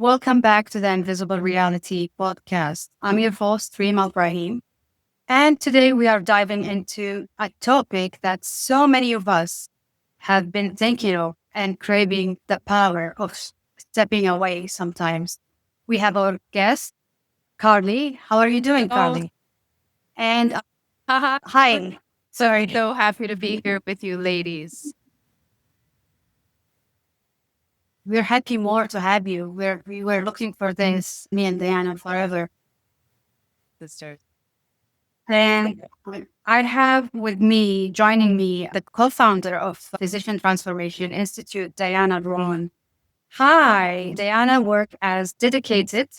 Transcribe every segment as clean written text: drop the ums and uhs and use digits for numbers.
Welcome back to the Invisible Reality podcast. I'm your host, Reem Al Brahim. And today we are diving into a topic that so many of us have been thinking of and craving the power of stepping away sometimes. We have our guest, Carly. How are you doing, Oh, Carly? And haha. hi. Sorry. So happy to be here with you, ladies. We're happy more to have you. We were looking for this, me and Diana, forever. Sisters. And I have with me, joining me, the co-founder of Physician Transformation Institute, Diana Ruan. Hi, Diana worked as dedicated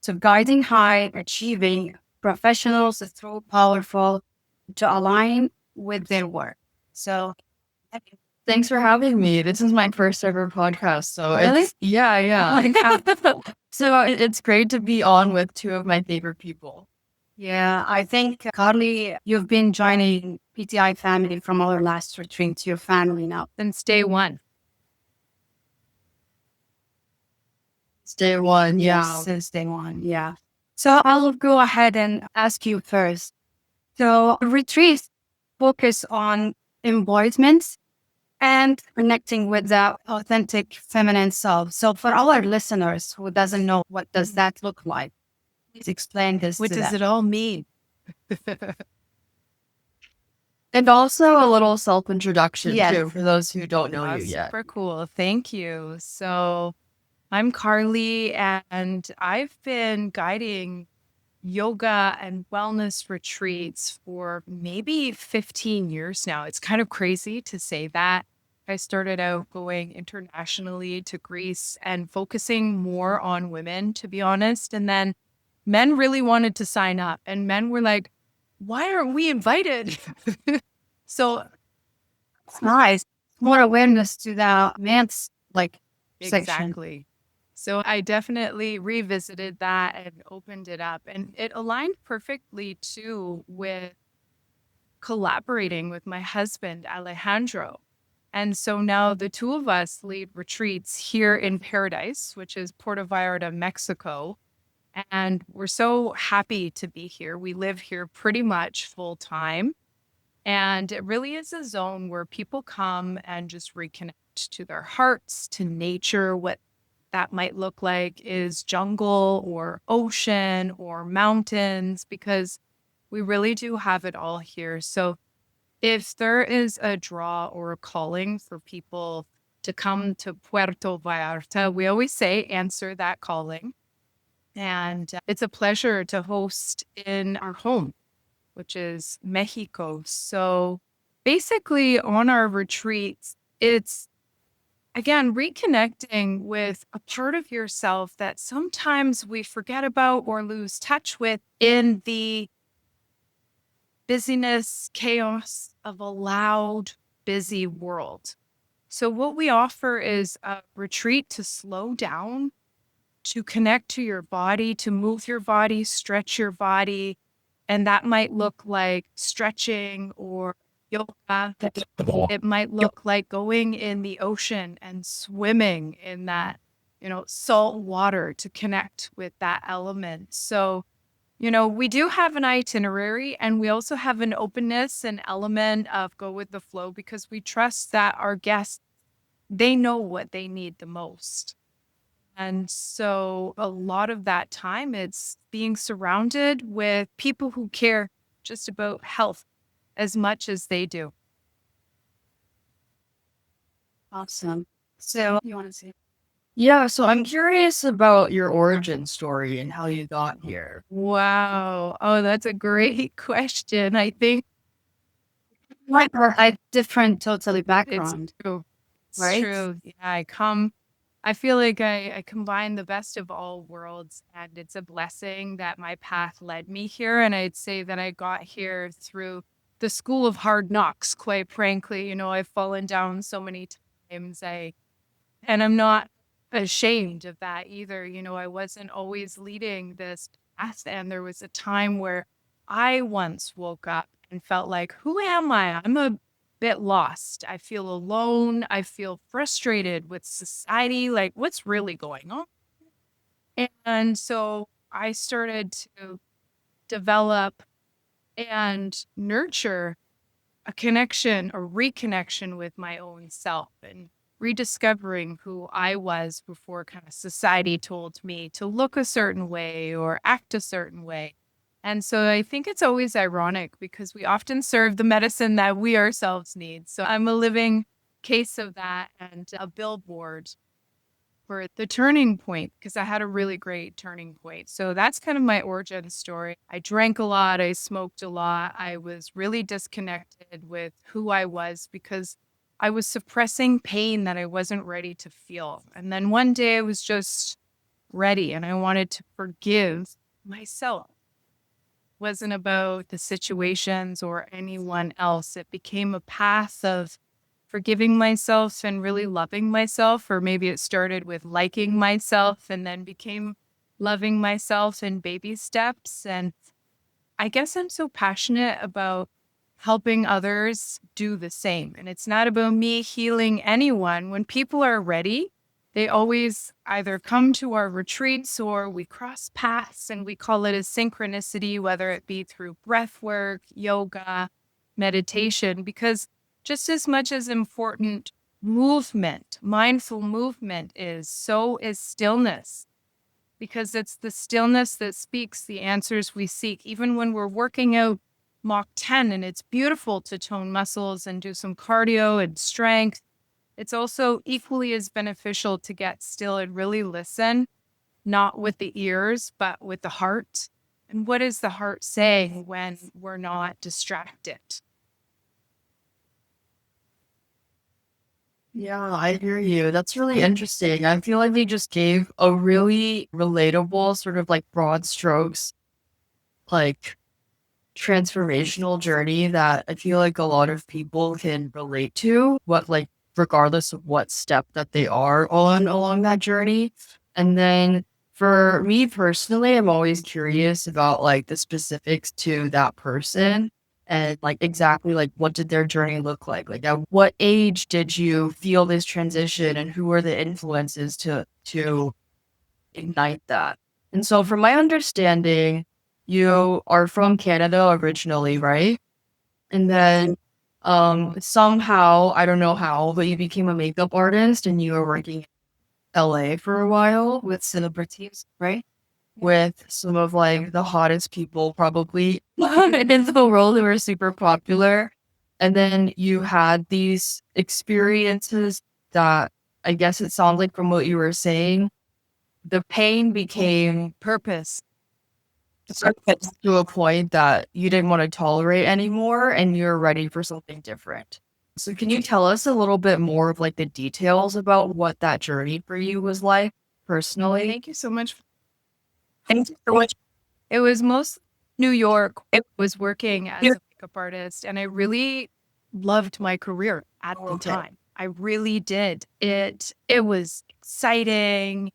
to guiding high achieving professionals through powerful to align with their work. So, Thanks for having me. This is my first ever podcast. So really? yeah. So it's great to be on with two of my favorite people. Yeah, I think, Carly, you've been joining PTI family from our last retreat to your family now. Since day one. It's day one. Yeah. Since day one. Yeah. So I'll go ahead and ask you first. So retreats focus on embodiment and connecting with the authentic feminine self. So for our listeners who doesn't know what does that look like, please explain this What to does them. it all mean? And also a little self-introduction Yes. too, for those who don't know you That's yet. super cool. Thank you. So I'm Carly, and I've been guiding yoga and wellness retreats for maybe 15 years now. It's kind of crazy to say that. I started out going internationally to Greece and focusing more on women, to be honest. And then men really wanted to sign up, and men were like, why aren't we invited? So It's nice. More awareness to the men's section. exactly. So I definitely revisited that and opened it up. And it aligned perfectly too with collaborating with my husband, Alejandro. And so now the two of us lead retreats here in Paradise, which is Puerto Vallarta, Mexico. And we're so happy to be here. We live here pretty much full time. And it really is a zone where people come and just reconnect to their hearts, to nature. What that might look like is jungle or ocean or mountains, because we really do have it all here. So if there is a draw or a calling for people to come to Puerto Vallarta, we always say answer that calling. And it's a pleasure to host in our home, which is Mexico. So basically, on our retreats, it's again reconnecting with a part of yourself that sometimes we forget about or lose touch with in the busyness, chaos of a loud, busy world. So, what we offer is a retreat to slow down, to connect to your body, to move your body, stretch your body. And that might look like stretching or yoga. It might look like going in the ocean and swimming in that, salt water to connect with that element. So, we do have an itinerary, and we also have an openness and element of go with the flow, because we trust that our guests, they know what they need the most. And so a lot of that time, it's being surrounded with people who care just about health as much as they do. Awesome. So you want to say? Yeah, so I'm curious about your origin story and how you got here. Wow. Oh, that's a great question. I think Like a different totally it's background, true. It's right? true. Yeah, I feel like I combine the best of all worlds, and it's a blessing that my path led me here. And I'd say that I got here through the school of hard knocks, quite frankly. I've fallen down so many times. And I'm not ashamed of that either. I wasn't always leading this path. And there was a time where I once woke up and felt like, who am I? I'm a bit lost. I feel alone. I feel frustrated with society. Like, what's really going on? And so I started to develop and nurture a connection, a reconnection with my own self and rediscovering who I was before kind of society told me to look a certain way or act a certain way. And so I think it's always ironic because we often serve the medicine that we ourselves need. So I'm a living case of that and a billboard for the turning point because I had a really great turning point. So that's kind of my origin story. I drank a lot, I smoked a lot. I was really disconnected with who I was because I was suppressing pain that I wasn't ready to feel. And then one day I was just ready and I wanted to forgive myself. It wasn't about the situations or anyone else. It became a path of forgiving myself and really loving myself, or maybe it started with liking myself and then became loving myself in baby steps. And I guess I'm so passionate about helping others do the same. And it's not about me healing anyone. When people are ready, they always either come to our retreats or we cross paths and we call it a synchronicity, whether it be through breath work, yoga, meditation, because just as much as important movement, mindful movement is, so is stillness because it's the stillness that speaks the answers we seek. Even when we're working out Mach 10 and it's beautiful to tone muscles and do some cardio and strength, it's also equally as beneficial to get still and really listen, not with the ears, but with the heart. And what is the heart saying when we're not distracted? Yeah, I hear you. That's really interesting. I feel like you just gave a really relatable, sort of like broad strokes, like transformational journey that I feel like a lot of people can relate to, what like regardless of what step that they are on along that journey. And then for me personally, I'm always curious about like the specifics to that person and like exactly like what did their journey look like? Like at what age did you feel this transition and who were the influences to ignite that? And so from my understanding, you are from Canada originally, right? And then somehow, I don't know how, but you became a makeup artist and you were working in LA for a while with celebrities, right? With some of like the hottest people probably in the world who were super popular. And then you had these experiences that I guess it sounds like from what you were saying, the pain became Purpose. to a point that you didn't want to tolerate anymore and you're ready for something different. So can you tell us a little bit more of like the details about what that journey for you was like personally? Thank you so much. Thank you so much. It was most New York. I was working as a makeup artist, and I really loved my career at the time. I really did. It was exciting,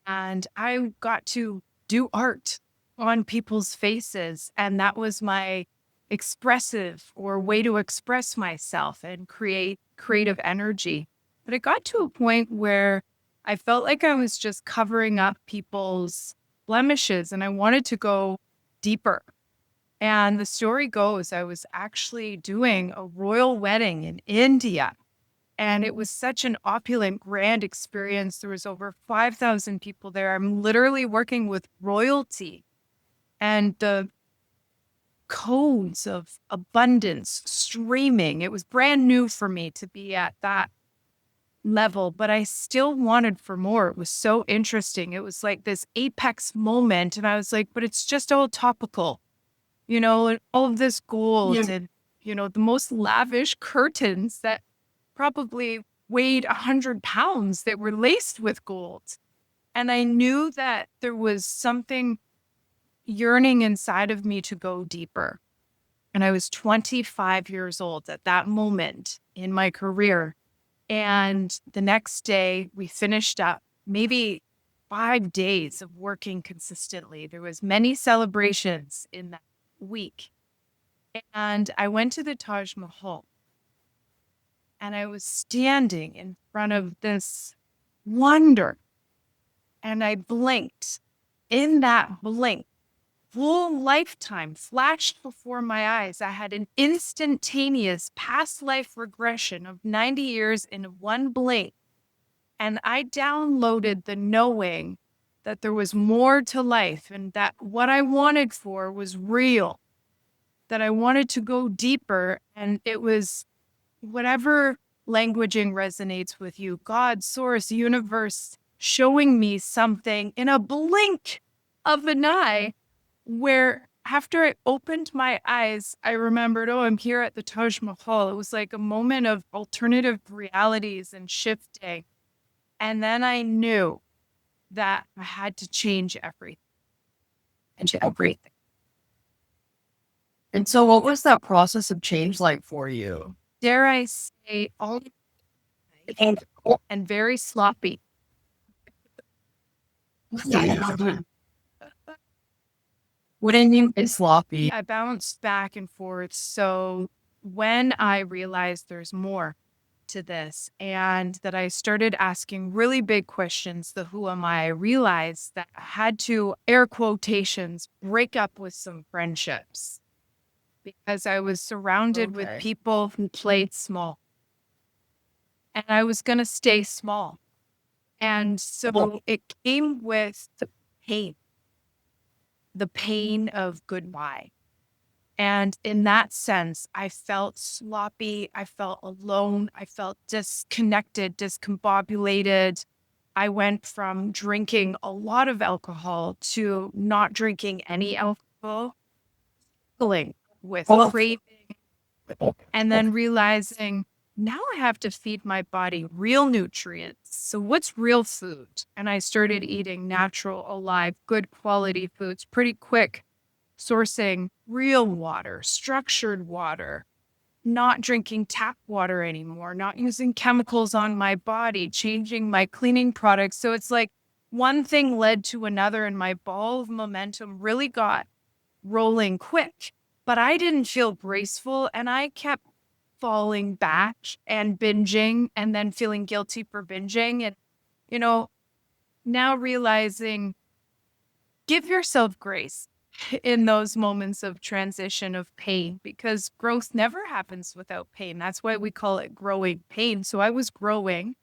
and I got to do art on people's faces, and that was my expressive or way to express myself and create creative energy. But it got to a point where I felt like I was just covering up people's blemishes and I wanted to go deeper. And the story goes, I was actually doing a royal wedding in India. And it was such an opulent, grand experience. There was over 5,000 people there. I'm literally working with royalty. And the codes of abundance streaming. It was brand new for me to be at that level, but I still wanted for more. It was so interesting. It was like this apex moment. And I was like, but it's just all topical, and all of this gold and, the most lavish curtains that probably weighed 100 pounds that were laced with gold. And I knew that there was something yearning inside of me to go deeper. And I was 25 years old at that moment in my career. And the next day we finished up maybe 5 days of working consistently. There was many celebrations in that week. And I went to the Taj Mahal and I was standing in front of this wonder. and I blinked. In that blink, full lifetime flashed before my eyes. I had an instantaneous past life regression of 90 years in one blink. And I downloaded the knowing that there was more to life and that what I wanted for was real, that I wanted to go deeper. And it was whatever languaging resonates with you, God, source, universe, showing me something in a blink of an eye where after I opened my eyes, I remembered, oh, I'm here at the Taj Mahal. It was like a moment of alternative realities and shifting. And then I knew that I had to change everything. And so what was that process of change like for you? Dare I say, all and very sloppy. What do you mean by sloppy? I bounced back and forth. So when I realized there's more to this and that I started asking really big questions, the who am I realized that I had to, air quotations, break up with some friendships because I was surrounded with Okay. people who played small. And I was going to stay small. And so it came with the pain of goodbye. And in that sense, I felt sloppy. I felt alone. I felt disconnected, discombobulated. I went from drinking a lot of alcohol to not drinking any alcohol, struggling with craving, and then realizing now I have to feed my body real nutrients. So what's real food? And I started eating natural, alive, good quality foods pretty quick, sourcing real water, structured water, not drinking tap water anymore, not using chemicals on my body, changing my cleaning products. So it's like one thing led to another and my ball of momentum really got rolling quick. But I didn't feel graceful and I kept falling back and binging and then feeling guilty for binging. And, now realizing give yourself grace in those moments of transition of pain because growth never happens without pain. That's why we call it growing pain. So I was growing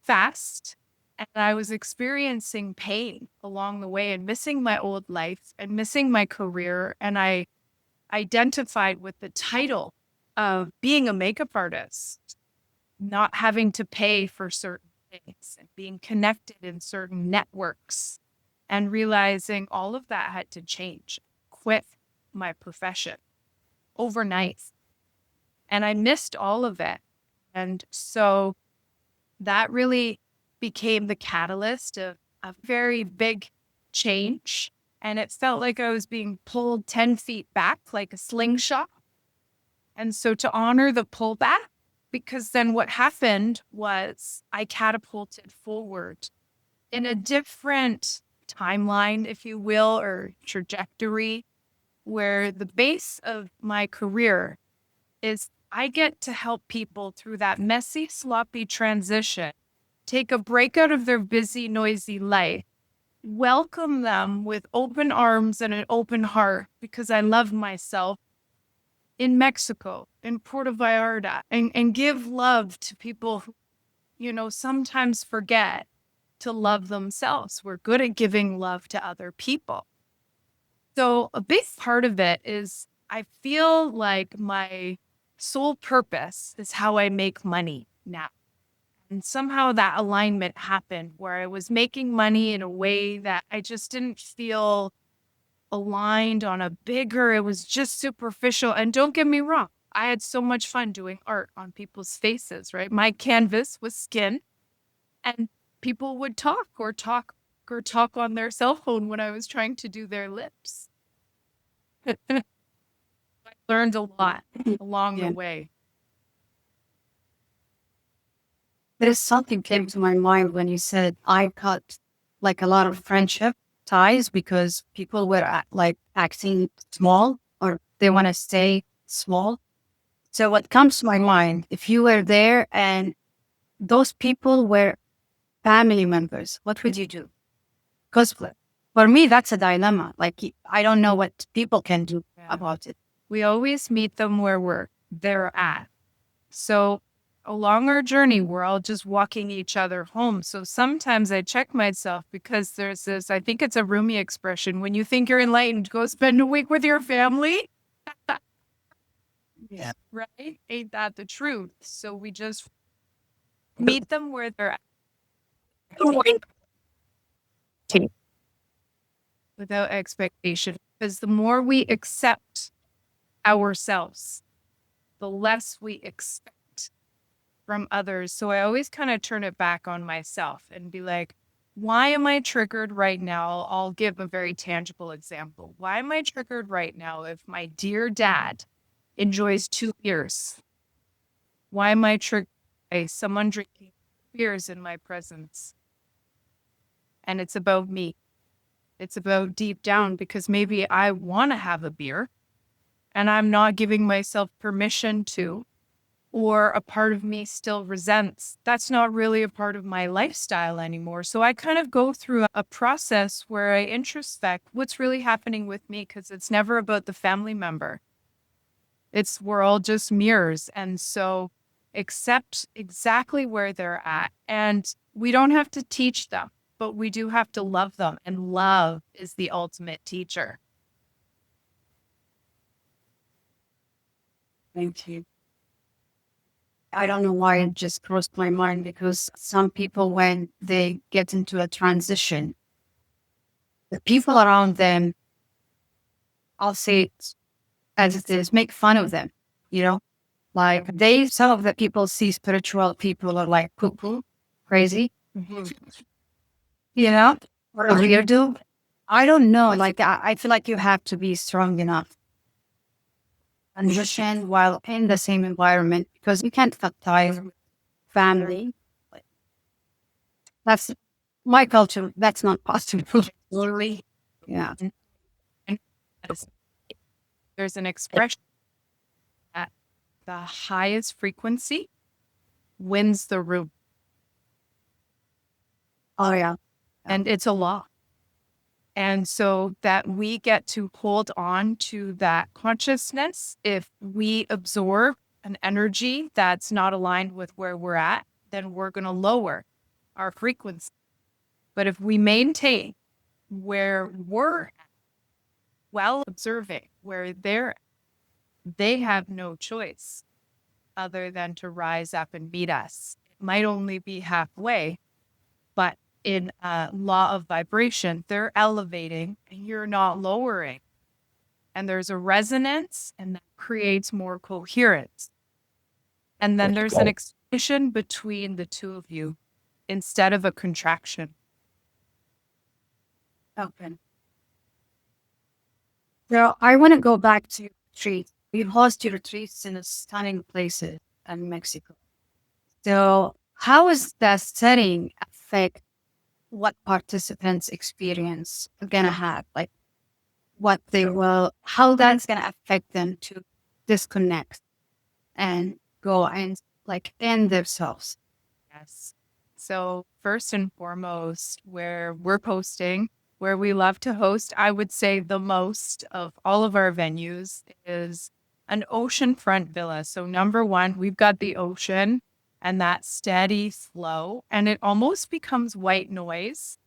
fast and I was experiencing pain along the way and missing my old life and missing my career. And I identified with the title of being a makeup artist, not having to pay for certain things and being connected in certain networks and realizing all of that had to change. Quit my profession overnight. And I missed all of it. And so that really became the catalyst of a very big change. And it felt like I was being pulled 10 feet back like a slingshot. And so to honor the pullback, because then what happened was I catapulted forward in a different timeline, if you will, or trajectory, where the base of my career is I get to help people through that messy, sloppy transition, take a break out of their busy, noisy life, welcome them with open arms and an open heart because I love myself in Mexico, in Puerto Vallarta, and give love to people who, sometimes forget to love themselves. We're good at giving love to other people. So a big part of it is I feel like my sole purpose is how I make money now. And somehow that alignment happened where I was making money in a way that I just didn't feel aligned on a bigger, it was just superficial. And don't get me wrong, I had so much fun doing art on people's faces, right? My canvas was skin and people would talk on their cell phone when I was trying to do their lips. I learned a lot along the way. There's something came to my mind when you said I cut like a lot of friendship ties because people were acting small or they want to stay small. So what comes to my mind, if you were there and those people were family members, what would you do? Because for me, that's a dilemma. Like, I don't know what people can do about it. We always meet them where they're at. So along our journey, we're all just walking each other home. So sometimes I check myself because there's this, I think it's a Rumi expression. When you think you're enlightened, go spend a week with your family. Yeah. Right? Ain't that the truth? So we just meet them where they're at without expectation. Because the more we accept ourselves, the less we expect from others. So I always kind of turn it back on myself and be like, why am I triggered right now? I'll give a very tangible example. Why am I triggered right now if my dear dad enjoys 2 beers? Why am I triggered by someone drinking beers in my presence? And it's about me. It's about deep down because maybe I want to have a beer and I'm not giving myself permission to, or a part of me still resents. That's not really a part of my lifestyle anymore. So I kind of go through a process where I introspect what's really happening with me because it's never about the family member. We're all just mirrors. And so accept exactly where they're at. And we don't have to teach them, but we do have to love them. And love is the ultimate teacher. Thank you. I don't know why it just crossed my mind because some people, when they get into a transition, the people around them, I'll say it as it is, make fun of them, you know? Like some of the people see spiritual people are like cuckoo, crazy, you know? Or a weirdo. I don't know. Like, I feel like you have to be strong enough and transition while in the same environment because you can't cut ties with family. That's my culture. That's not possible. Literally. Yeah. And there's an expression that the highest frequency wins the room. Oh, yeah. And it's a law. And so that we get to hold on to that consciousness. If we absorb an energy that's not aligned with where we're at, then we're going to lower our frequency. But if we maintain where we're at, while observing where they have no choice other than to rise up and meet us. It might only be halfway, but in law of vibration, they're elevating and you're not lowering. And there's a resonance and that creates more coherence. And then there's an expansion between the two of you instead of a contraction. Okay. So I want to go back to retreat. You host your retreats in stunning places in Mexico. So how is that setting affect what participants experience are gonna have? Like how that's gonna affect them to disconnect and go and like end themselves. Yes. So first and foremost, where we're posting, where we love to host, I would say the most of all of our venues is an oceanfront villa. So number one, we've got the ocean and that steady flow, and it almost becomes white noise.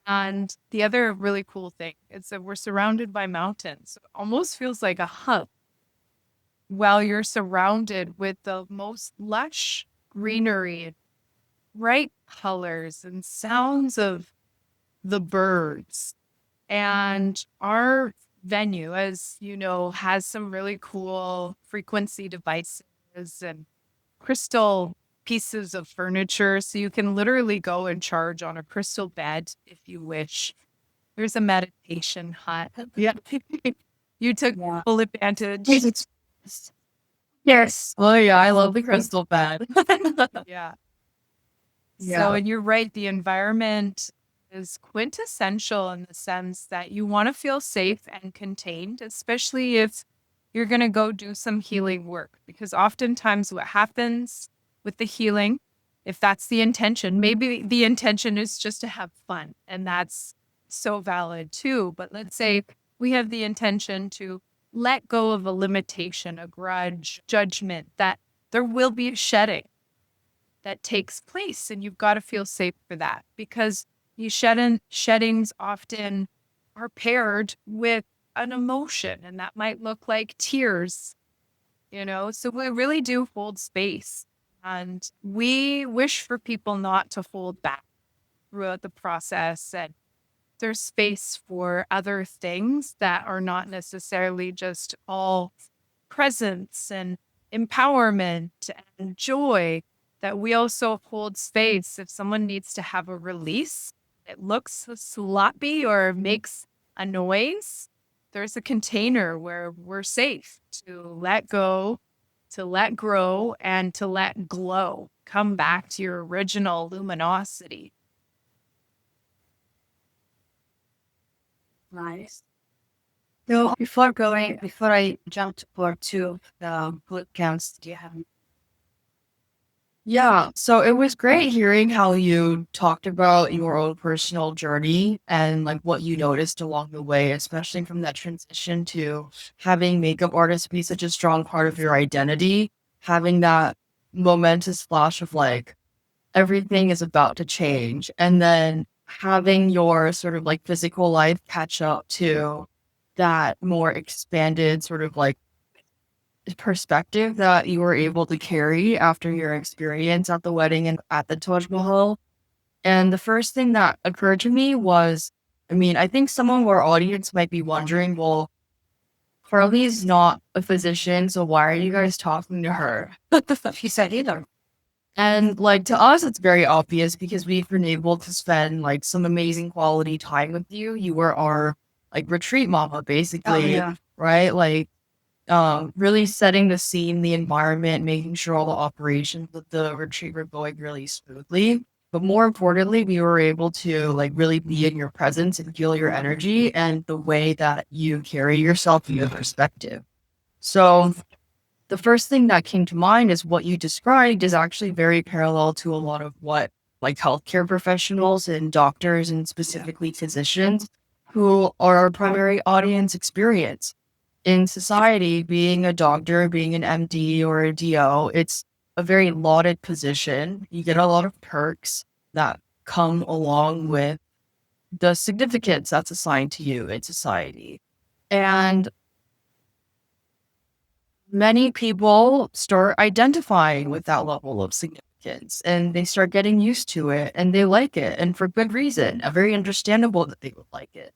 And the other really cool thing is that we're surrounded by mountains. It almost feels like a hub while you're surrounded with the most lush greenery, bright colors, and sounds of the birds. And our venue, as you know, has some really cool frequency devices and crystal pieces of furniture. So you can literally go and charge on a crystal bed if you wish. There's a meditation hut. Yeah. You took full advantage. Yes. Oh yeah, I love the crystal bed. Yeah. Yeah. So, and you're right, the environment is quintessential in the sense that you want to feel safe and contained, especially if you're going to go do some healing work. Because oftentimes what happens with the healing if that's the intention, maybe the intention is just to have fun, and that's so valid too. But let's say we have the intention to let go of a limitation, a grudge, judgment, that there will be a shedding that takes place, and you've got to feel safe for that, because these sheddings often are paired with an emotion, and that might look like tears, so we really do hold space, and we wish for people not to hold back throughout the process, and there's space for other things that are not necessarily just all presence and empowerment and joy, that we also hold space if someone needs to have a release. It looks sloppy or makes a noise. There's a container where we're safe to let go, to let grow, and to let glow. Come back to your original luminosity. Nice. So before I jump to part two, the boot camps, do you have? Yeah, so it was great hearing how you talked about your own personal journey and like what you noticed along the way, especially from that transition to having makeup artists be such a strong part of your identity, having that momentous flash of like everything is about to change, and then having your sort of like physical life catch up to that more expanded sort of like perspective that you were able to carry after your experience at the wedding and at the Taj Mahal. And the first thing that occurred to me was, I mean, I think some of our audience might be wondering, well, Carley's not a physician, so why are you guys talking to her? She said either. And like to us, it's very obvious because we've been able to spend like some amazing quality time with you. You were our like retreat mama, basically, right? Like really setting the scene, the environment, making sure all the operations of the retreat were going really smoothly. But more importantly, we were able to like really be in your presence and feel your energy and the way that you carry yourself in your perspective. So the first thing that came to mind is what you described is actually very parallel to a lot of what like healthcare professionals and doctors and specifically physicians who are our primary audience experience in society. Being a doctor, being an MD or a DO, it's a very lauded position. You get a lot of perks that come along with the significance that's assigned to you in society. And many people start identifying with that level of significance and they start getting used to it and they like it. And for good reason, very understandable that they would like it.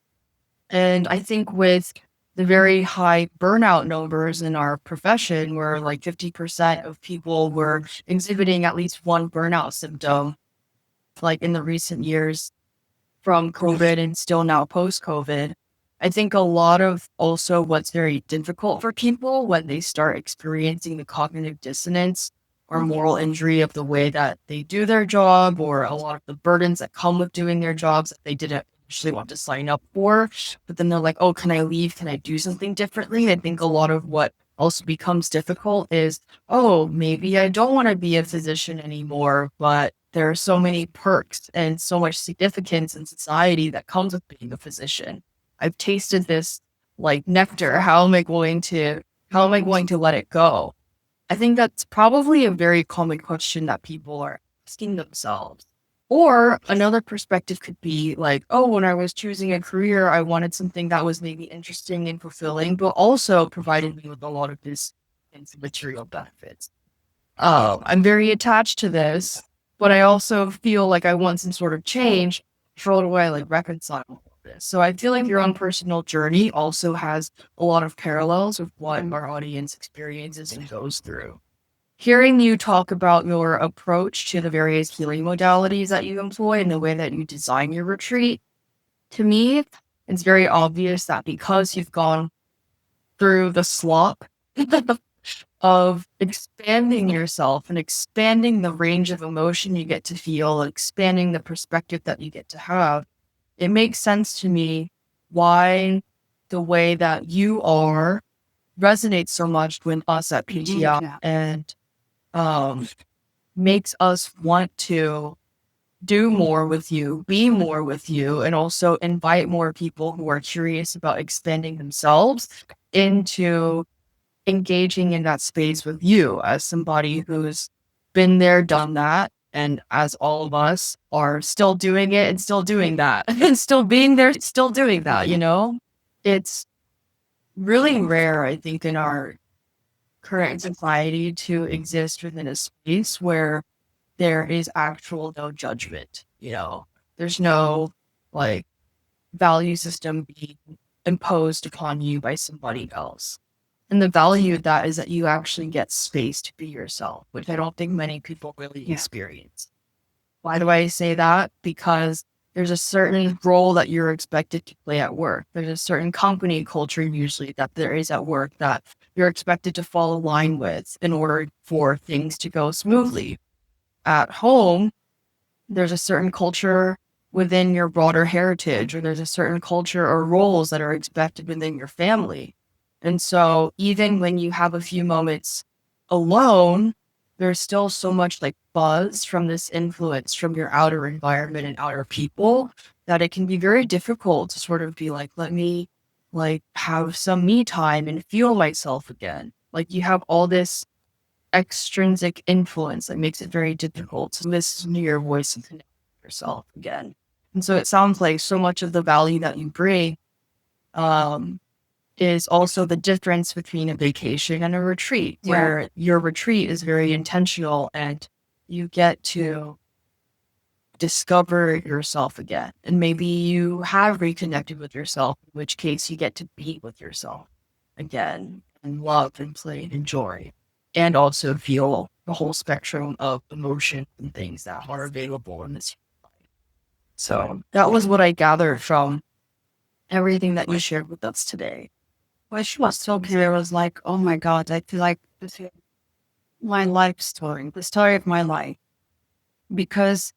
And I think with the very high burnout numbers in our profession, where like 50% of people were exhibiting at least one burnout symptom, like in the recent years from COVID and still now post-COVID, I think a lot of also what's very difficult for people when they start experiencing the cognitive dissonance or moral injury of the way that they do their job, or a lot of the burdens that come with doing their jobs that they didn't actually want to sign up for. But then they're like, oh, can I leave? Can I do something differently? I think a lot of what also becomes difficult is, oh, maybe I don't want to be a physician anymore, but there are so many perks and so much significance in society that comes with being a physician. I've tasted this like nectar. How am I going to let it go? I think that's probably a very common question that people are asking themselves. Or another perspective could be like, oh, when I was choosing a career, I wanted something that was maybe interesting and fulfilling, but also provided me with a lot of this material benefits. I'm very attached to this, but I also feel like I want some sort of change. How do I like reconcile all of this? So I feel like your own personal journey also has a lot of parallels with what our audience experiences and goes through. Hearing you talk about your approach to the various healing modalities that you employ and the way that you design your retreat, to me, it's very obvious that because you've gone through the slop of expanding yourself and expanding the range of emotion you get to feel, expanding the perspective that you get to have, it makes sense to me why the way that you are resonates so much with us at PTI. And makes us want to do more with you, be more with you, and also invite more people who are curious about expanding themselves into engaging in that space with you as somebody who's been there, done that. And as all of us are still doing it and still doing that and still being there, still doing that, it's really rare, I think, in our current society to exist within a space where there is actual no judgment, there's no like value system being imposed upon you by somebody else. And the value of that is that you actually get space to be yourself, which I don't think many people really experience. Why do I say that? Because there's a certain role that you're expected to play at work. There's a certain company culture usually that there is at work that you're expected to fall in line with in order for things to go smoothly. At home, there's a certain culture within your broader heritage, or there's a certain culture or roles that are expected within your family. And so even when you have a few moments alone, there's still so much like buzz from this influence from your outer environment and outer people that it can be very difficult to sort of be like, let me like have some me time and feel myself again. Like you have all this extrinsic influence that makes it very difficult to listen to your voice and connect with yourself again. And so it sounds like so much of the value that you bring is also the difference between a vacation and a retreat, where your retreat is very intentional and you get to discover yourself again. And maybe you have reconnected with yourself, in which case you get to be with yourself again and love and play and enjoy, and also feel the whole spectrum of emotion and things that are available in this life. So that was what I gathered from everything that you shared with us today. What she was talking about was like, oh my God, I feel like this is my life story, the story of my life. Because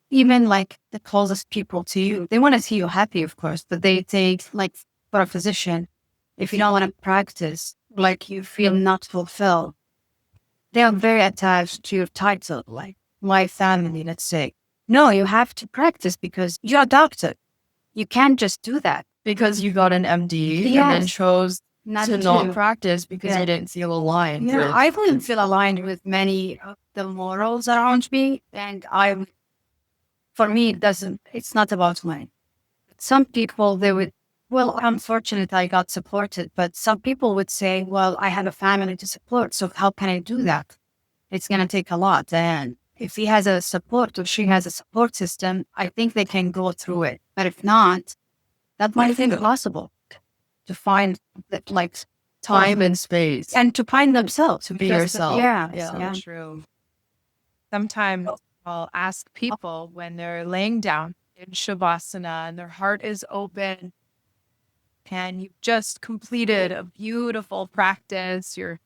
even like the closest people to you, they want to see you happy, of course, but they take, like, for a physician, if you don't want to practice, like you feel not fulfilled, they are very attached to your title, like my family, let's say. No, you have to practice because you're a doctor. You can't just do that. Because you got an MD and then chose to not practice because you didn't feel aligned. Yeah, I wouldn't feel aligned with many of the morals around me. And for me, it's not about money. Some people, well, I'm fortunate I got supported, but some people would say, well, I have a family to support, so how can I do that? It's going to take a lot. And if he has a support or she has a support system, I think they can go through it. But if not, that might be impossible to find that, like, time and space, and to find themselves, to be yourself. So true. Sometimes I'll ask people when they're laying down in Shavasana and their heart is open and you've just completed a beautiful practice. You're,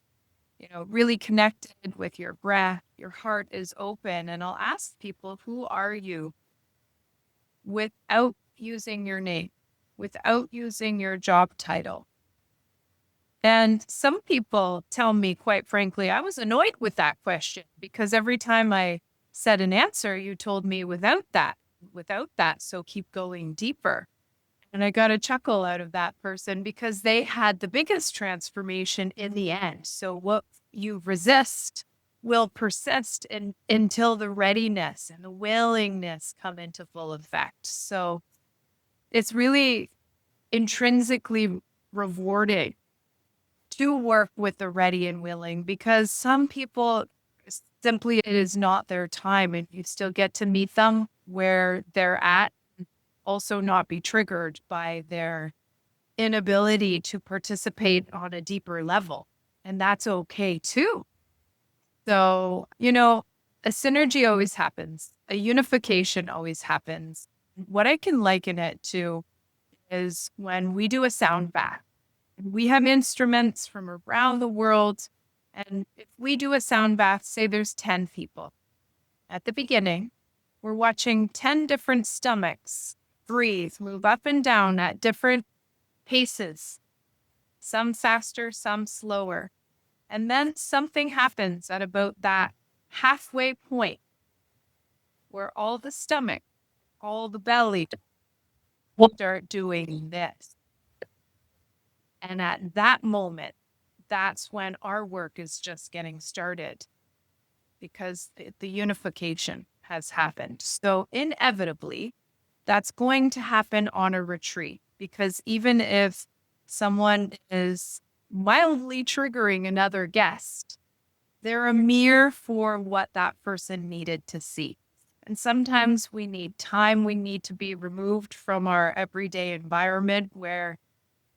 really connected with your breath. Your heart is open. And I'll ask people, who are you? Without using your name, without using your job title. And some people tell me, quite frankly, I was annoyed with that question because every time I said an answer, you told me without that, so keep going deeper. And I got a chuckle out of that person because they had the biggest transformation in the end. So what you resist will persist until the readiness and the willingness come into full effect. So it's really intrinsically rewarding to work with the ready and willing, because some people simply, it is not their time, and you still get to meet them where they're at, also not be triggered by their inability to participate on a deeper level. And that's okay too. So, a synergy always happens. A unification always happens. What I can liken it to is when we do a sound bath. We have instruments from around the world. And if we do a sound bath, say there's 10 people. At the beginning, we're watching 10 different stomachs breathe, move up and down at different paces, some faster, some slower. And then something happens at about that halfway point where all the stomach, all the belly will start doing this. And at that moment, that's when our work is just getting started because the unification has happened. So inevitably, that's going to happen on a retreat because even if someone is mildly triggering another guest, they're a mirror for what that person needed to see. And sometimes we need time, we need to be removed from our everyday environment where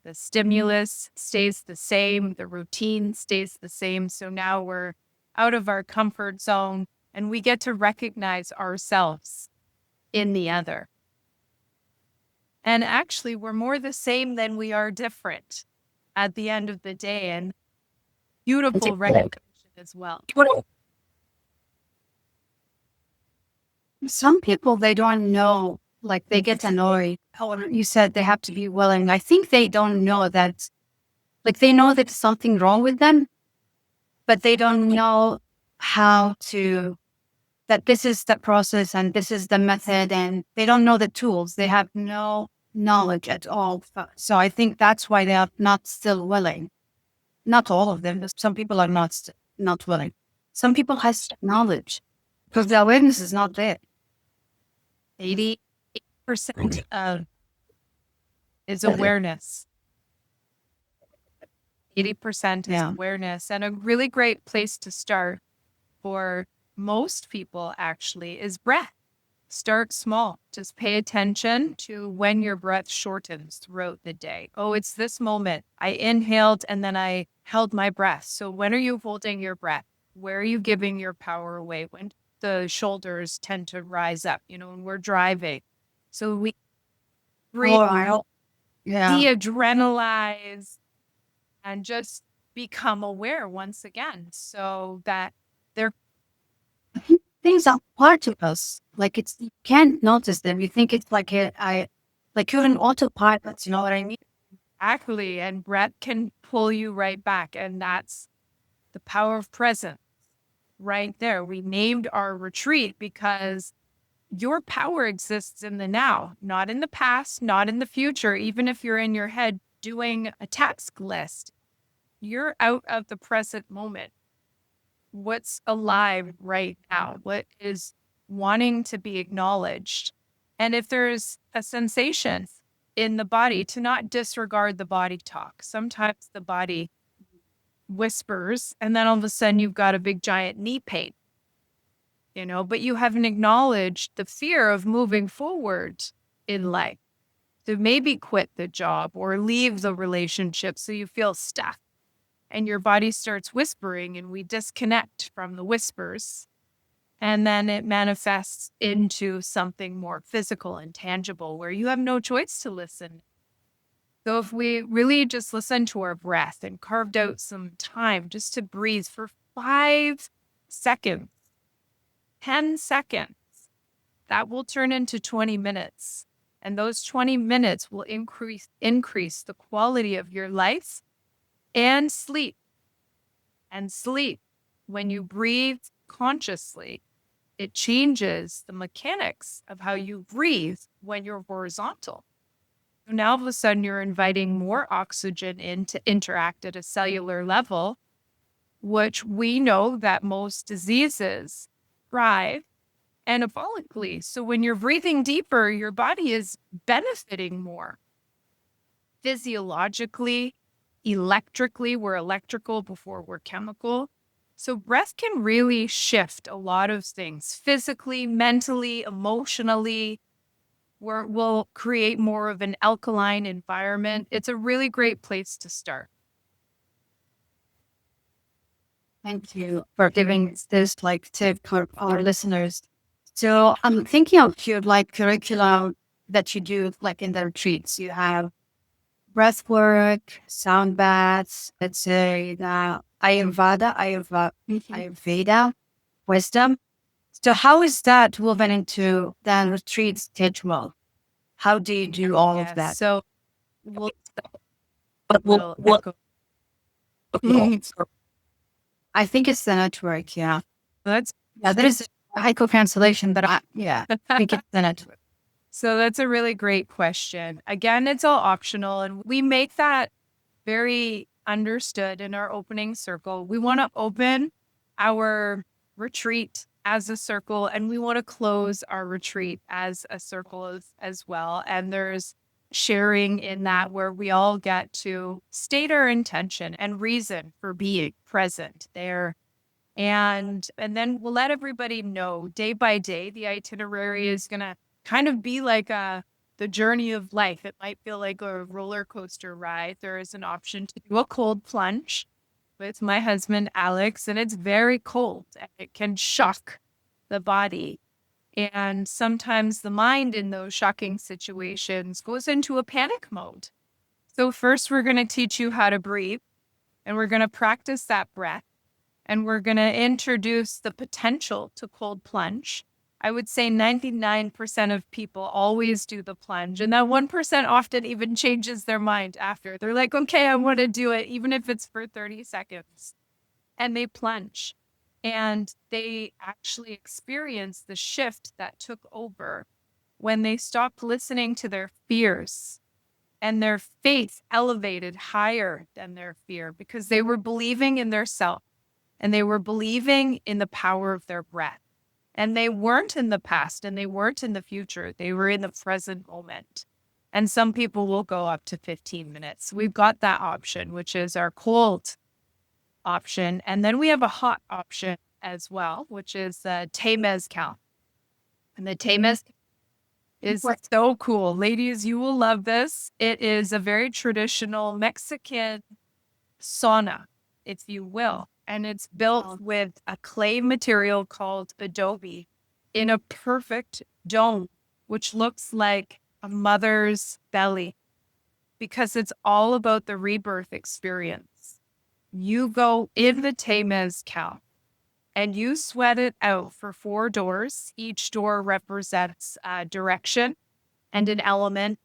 the stimulus stays the same, the routine stays the same. So now we're out of our comfort zone and we get to recognize ourselves in the other. And actually, we're more the same than we are different at the end of the day. And beautiful recognition as well. Some people, they don't know, like they get annoyed. Oh, you said they have to be willing. I think they don't know that, like they know that something wrong with them, but they don't know how to, that this is the process and this is the method, and they don't know the tools. They have no knowledge at all. So I think that's why they are not still willing. Not all of them, but some people are not willing. Some people has knowledge because the awareness is not there. 80% of is awareness. 80% is awareness. And a really great place to start for most people actually is breath. Start small. Just pay attention to when your breath shortens throughout the day. Oh, it's this moment. I inhaled and then I held my breath. So when are you holding your breath? Where are you giving your power away? When the shoulders tend to rise up, when we're driving. So we breathe, de-adrenalize, and just become aware once again so that they're things are part of us. Like you can't notice them. You think it's like like you're an autopilot. You know what I mean? Exactly. And breath can pull you right back. And that's the power of presence right there. We named our retreat because your power exists in the now, not in the past, not in the future. Even if you're in your head doing a task list, you're out of the present moment. What's alive right now? What is wanting to be acknowledged? And if there's a sensation in the body, to not disregard the body talk. Sometimes the body whispers, and then all of a sudden you've got a big giant knee pain, but you haven't acknowledged the fear of moving forward in life. To maybe quit the job or leave the relationship so you feel stuck. And your body starts whispering, and we disconnect from the whispers. And then it manifests into something more physical and tangible where you have no choice to listen. So if we really just listen to our breath and carved out some time just to breathe for 5 seconds, 10 seconds, that will turn into 20 minutes. And those 20 minutes will increase the quality of your life and sleep. And sleep, when you breathe consciously, it changes the mechanics of how you breathe when you're horizontal. So now all of a sudden you're inviting more oxygen in to interact at a cellular level, which we know that most diseases thrive anabolically. So when you're breathing deeper, your body is benefiting more. Physiologically, electrically, we're electrical before we're chemical. So breath can really shift a lot of things physically, mentally, emotionally. We'll create more of an alkaline environment. It's a really great place to start. Thank you for giving this tip for our listeners. So I'm thinking of your curriculum that you do in the retreats. You have breath work, sound baths, let's say the Ayurveda, wisdom. So how is that woven into the retreat schedule? How do you do all of that? So we'll I think it's the network, yeah. That's Yeah, there is a hypo-cancellation, but we can send it to it. So that's a really great question. Again, it's all optional, and we make that very understood in our opening circle. We want to open our retreat as a circle, and we want to close our retreat as a circle as well. And there's sharing in that where we all get to state our intention and reason for being present there. And then we'll let everybody know day by day. The itinerary is going to kind of be like the journey of life. It might feel like a roller coaster ride. There is an option to do a cold plunge with my husband, Alex, and it's very cold and it can shock the body. And sometimes the mind in those shocking situations goes into a panic mode. So first, we're going to teach you how to breathe, and we're going to practice that breath, and we're going to introduce the potential to cold plunge. I would say 99% of people always do the plunge, and that 1% often even changes their mind after. They're like, okay, I want to do it, even if it's for 30 seconds. And they plunge, and they actually experience the shift that took over when they stopped listening to their fears, and their faith elevated higher than their fear because they were believing in their self, and they were believing in the power of their breath. And they weren't in the past and they weren't in the future. They were in the present moment. And some people will go up to 15 minutes. We've got that option, which is our cold option. And then we have a hot option as well, which is the té mezcal. And the té mezcal is so cool. Ladies, you will love this. It is a very traditional Mexican sauna, if you will. And it's built with a clay material called adobe in a perfect dome, which looks like a mother's belly, because it's all about the rebirth experience. You go in the té mezcal and you sweat it out for 4 doors. Each door represents a direction and an element.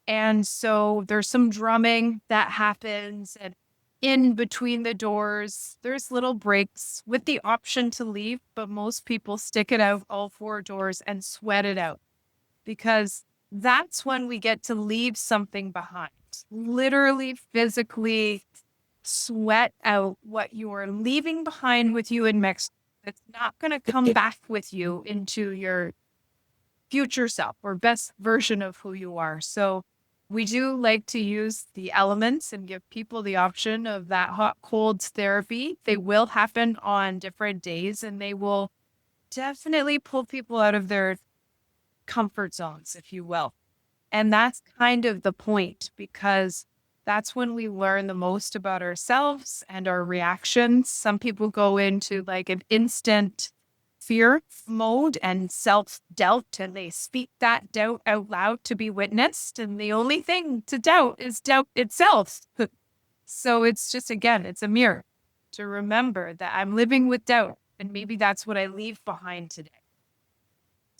And so there's some drumming that happens, and in between the doors, there's little breaks with the option to leave, but most people stick it out all 4 doors and sweat it out, because that's when we get to leave something behind. Literally, physically sweat out what you are leaving behind with you in Mexico. It's not going to come back with you into your future self or best version of who you are. So we do like to use the elements and give people the option of that hot cold therapy. They will happen on different days, and they will definitely pull people out of their comfort zones, if you will. And that's kind of the point, because that's when we learn the most about ourselves and our reactions. Some people go into like an instant fear mode and self-doubt, and they speak that doubt out loud to be witnessed. And the only thing to doubt is doubt itself. So it's just, again, it's a mirror to remember that I'm living with doubt, and maybe that's what I leave behind today.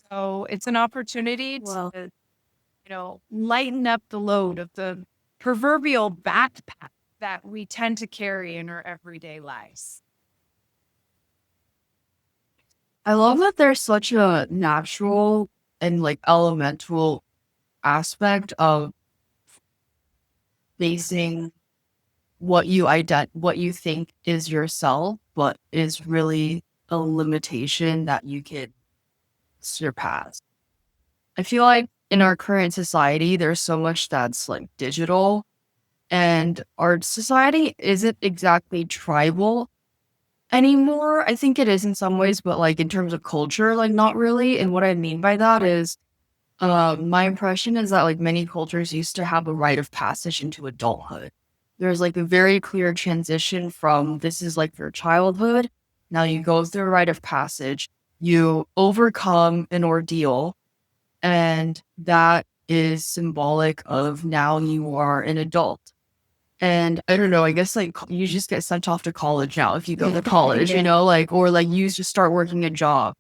So it's an opportunity to, lighten up the load of the proverbial backpack that we tend to carry in our everyday lives. I love that there's such a natural and like elemental aspect of facing what you think is yourself, but is really a limitation that you could surpass. I feel like in our current society, there's so much that's like digital, and our society isn't exactly tribal anymore. I think it is in some ways, but like in terms of culture, like not really. And what I mean by that is, my impression is that like many cultures used to have a rite of passage into adulthood. There's like a very clear transition from this is like your childhood. Now you go through a rite of passage, you overcome an ordeal, and that is symbolic of now you are an adult. And I don't know, I guess like you just get sent off to college now if you go to college, or like you just start working a job.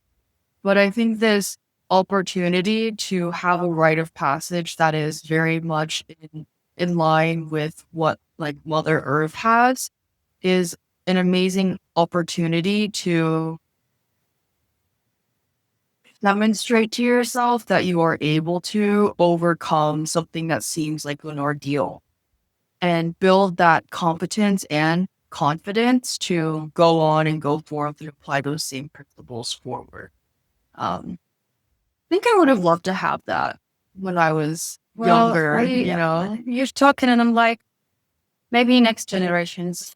But I think this opportunity to have a rite of passage that is very much in line with what like Mother Earth has is an amazing opportunity to demonstrate to yourself that you are able to overcome something that seems like an ordeal and build that competence and confidence to go on and go forth and apply those same principles forward. I think I would have loved to have that when I was younger, You're talking, and I'm like, maybe next generations.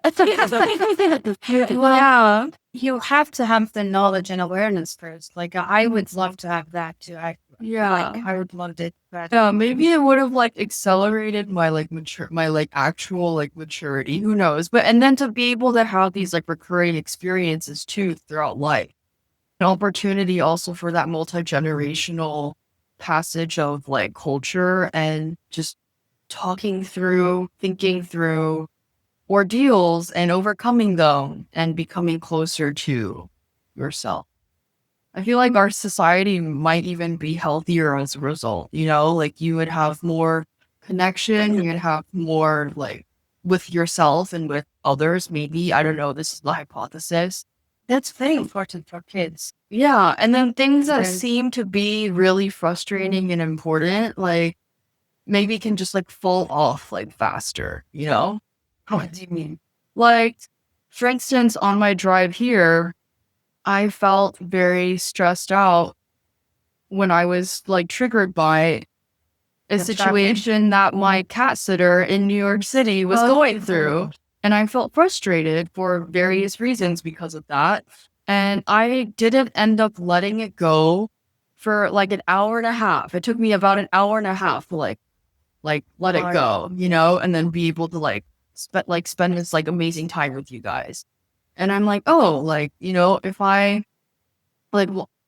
Well, you have to have the knowledge and awareness first. Like, I would love to have that too. I would love it. But Yeah, maybe it would have like accelerated my like actual like maturity. Who knows? But and then to be able to have these like recurring experiences too throughout life. An opportunity also for that multi-generational passage of like culture and just talking through, thinking through ordeals and overcoming them and becoming closer to yourself. I feel like our society might even be healthier as a result, like you would have more connection, you'd have more like with yourself and with others, maybe. I don't know. This is the hypothesis. that's very important for kids. Yeah. And then things that Right. seem to be really frustrating and important, like maybe can just like fall off like faster, What do you mean? Like, for instance, on my drive here, I felt very stressed out when I was like triggered by a The situation that my cat sitter in New York City was going through. And I felt frustrated for various reasons because of that. And I didn't end up letting it go for like an hour and a half. It took me about an hour and a half to like let it go, and then be able to spend this like amazing time with you guys. And I'm like, oh, like, if I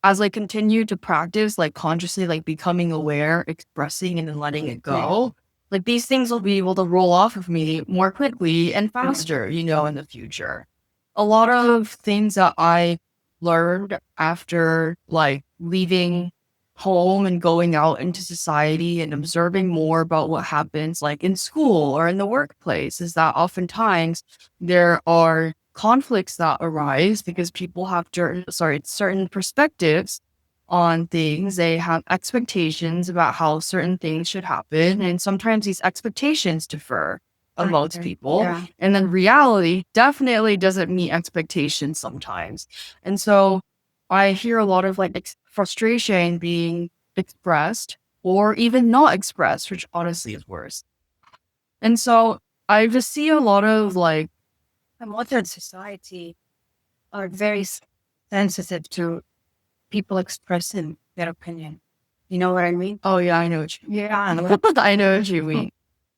as I continue to practice, like consciously, like becoming aware, expressing, and then letting it go, like these things will be able to roll off of me more quickly and faster, in the future. A lot of things that I learned after like leaving home and going out into society and observing more about what happens like in school or in the workplace is that oftentimes there are conflicts that arise because people have certain perspectives on things. They have expectations about how certain things should happen, and sometimes these expectations differ amongst people. Yeah. And then reality definitely doesn't meet expectations sometimes. And so I hear a lot of like frustration being expressed or even not expressed, which honestly is worse. And so I just see a lot of like, The modern society are very sensitive to people expressing their opinion. You know what I mean? oh yeah, I know what you Yeah. I know what you mean.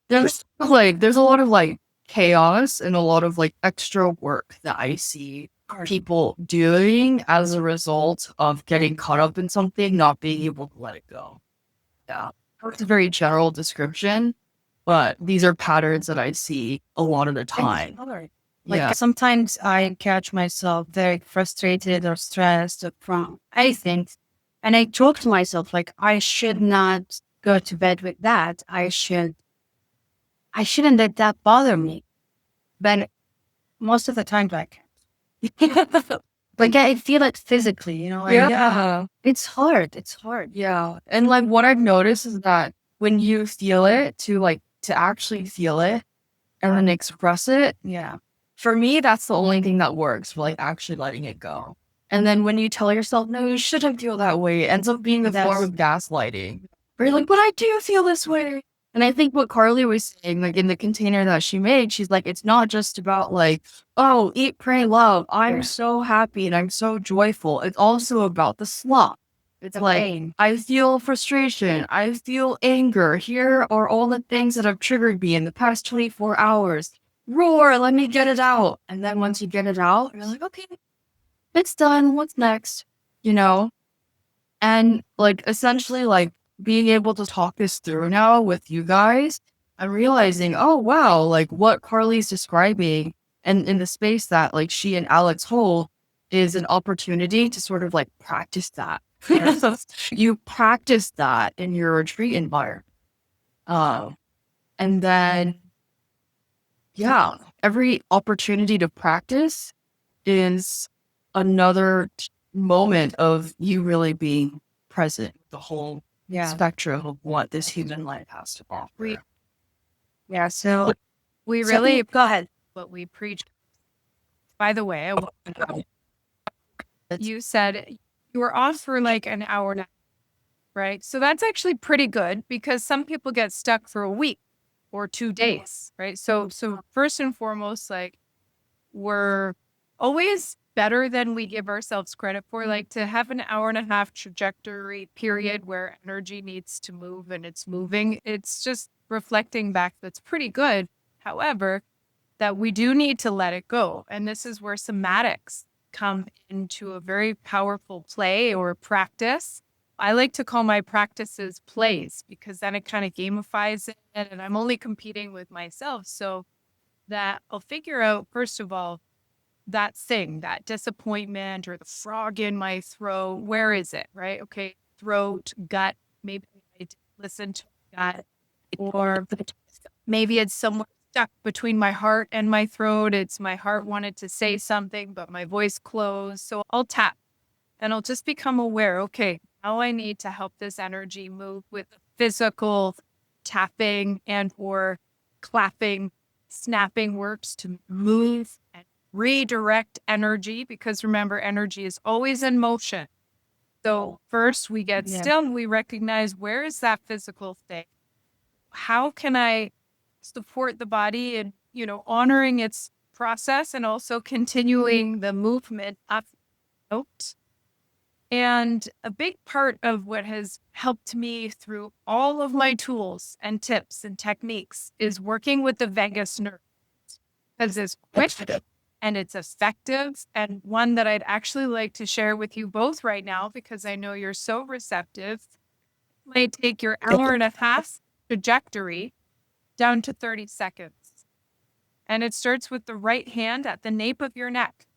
There's a lot of like chaos and a lot of like extra work that I see people doing as a result of getting caught up in something, not being able to let it go. Yeah. It's a very general description, but these are patterns that I see a lot of the time. Like Yeah. sometimes I catch myself very frustrated or stressed from anything. And I talk to myself like I should not go to bed with that. I shouldn't let that bother me. But most of the time I can't. Like I feel it physically, Yeah. It's hard. It's hard. Yeah. And like what I've noticed is that when you feel it to actually feel it and then express it, Yeah. for me, that's the only thing that works for like actually letting it go. And then when you tell yourself, no, you shouldn't feel that way, it ends up being a form of gaslighting. Where you're like, but I do feel this way. And I think what Carley was saying, like in the container that she made, she's like, it's not just about like, oh, eat, pray, love. I'm so happy and I'm so joyful. It's also about the slump. It's like, pain. I feel frustration. I feel anger. Here are all the things that have triggered me in the past 24 hours. Roar, let me get it out. And then once you get it out, you're like, okay, it's done. What's next? And like essentially like being able to talk this through now with you guys, I'm realizing, oh wow, like what Carly's describing and in the space that like she and Alex hold is an opportunity to sort of like practice that. You practice that in your retreat environment. And then yeah, every opportunity to practice is another moment of you really being present with the whole spectrum of what this human life has to offer. So We so- really go ahead. what we preach. By the way, you said you were off for like an hour and a half, right? So that's actually pretty good because some people get stuck for a week or 2 days, right? So first and foremost, like we're always better than we give ourselves credit for. Like to have an hour and a half trajectory period where energy needs to move and it's moving, it's just reflecting back that's pretty good. However, that we do need to let it go. And this is where somatics come into a very powerful play or practice. I like to call my practices plays because then it kind of gamifies it and I'm only competing with myself. So that I'll figure out, first of all, that thing, that disappointment or the frog in my throat, where is it, right? Okay, throat, gut, maybe I didn't listen to gut, or maybe it's somewhere stuck between my heart and my throat. It's my heart wanted to say something, but my voice closed. So I'll tap and I'll just become aware. Okay, now I need to help this energy move with physical tapping and or clapping, snapping works to move and redirect energy because remember, energy is always in motion. So first we get still and we recognize where is that physical thing? How can I support the body and, honoring its process and also continuing the movement up out. And a big part of what has helped me through all of my tools and tips and techniques is working with the vagus nerve because it's quick and it's effective and one that I'd actually like to share with you both right now because I know you're so receptive. It might take your hour and a half trajectory down to 30 seconds. And it starts with the right hand at the nape of your neck.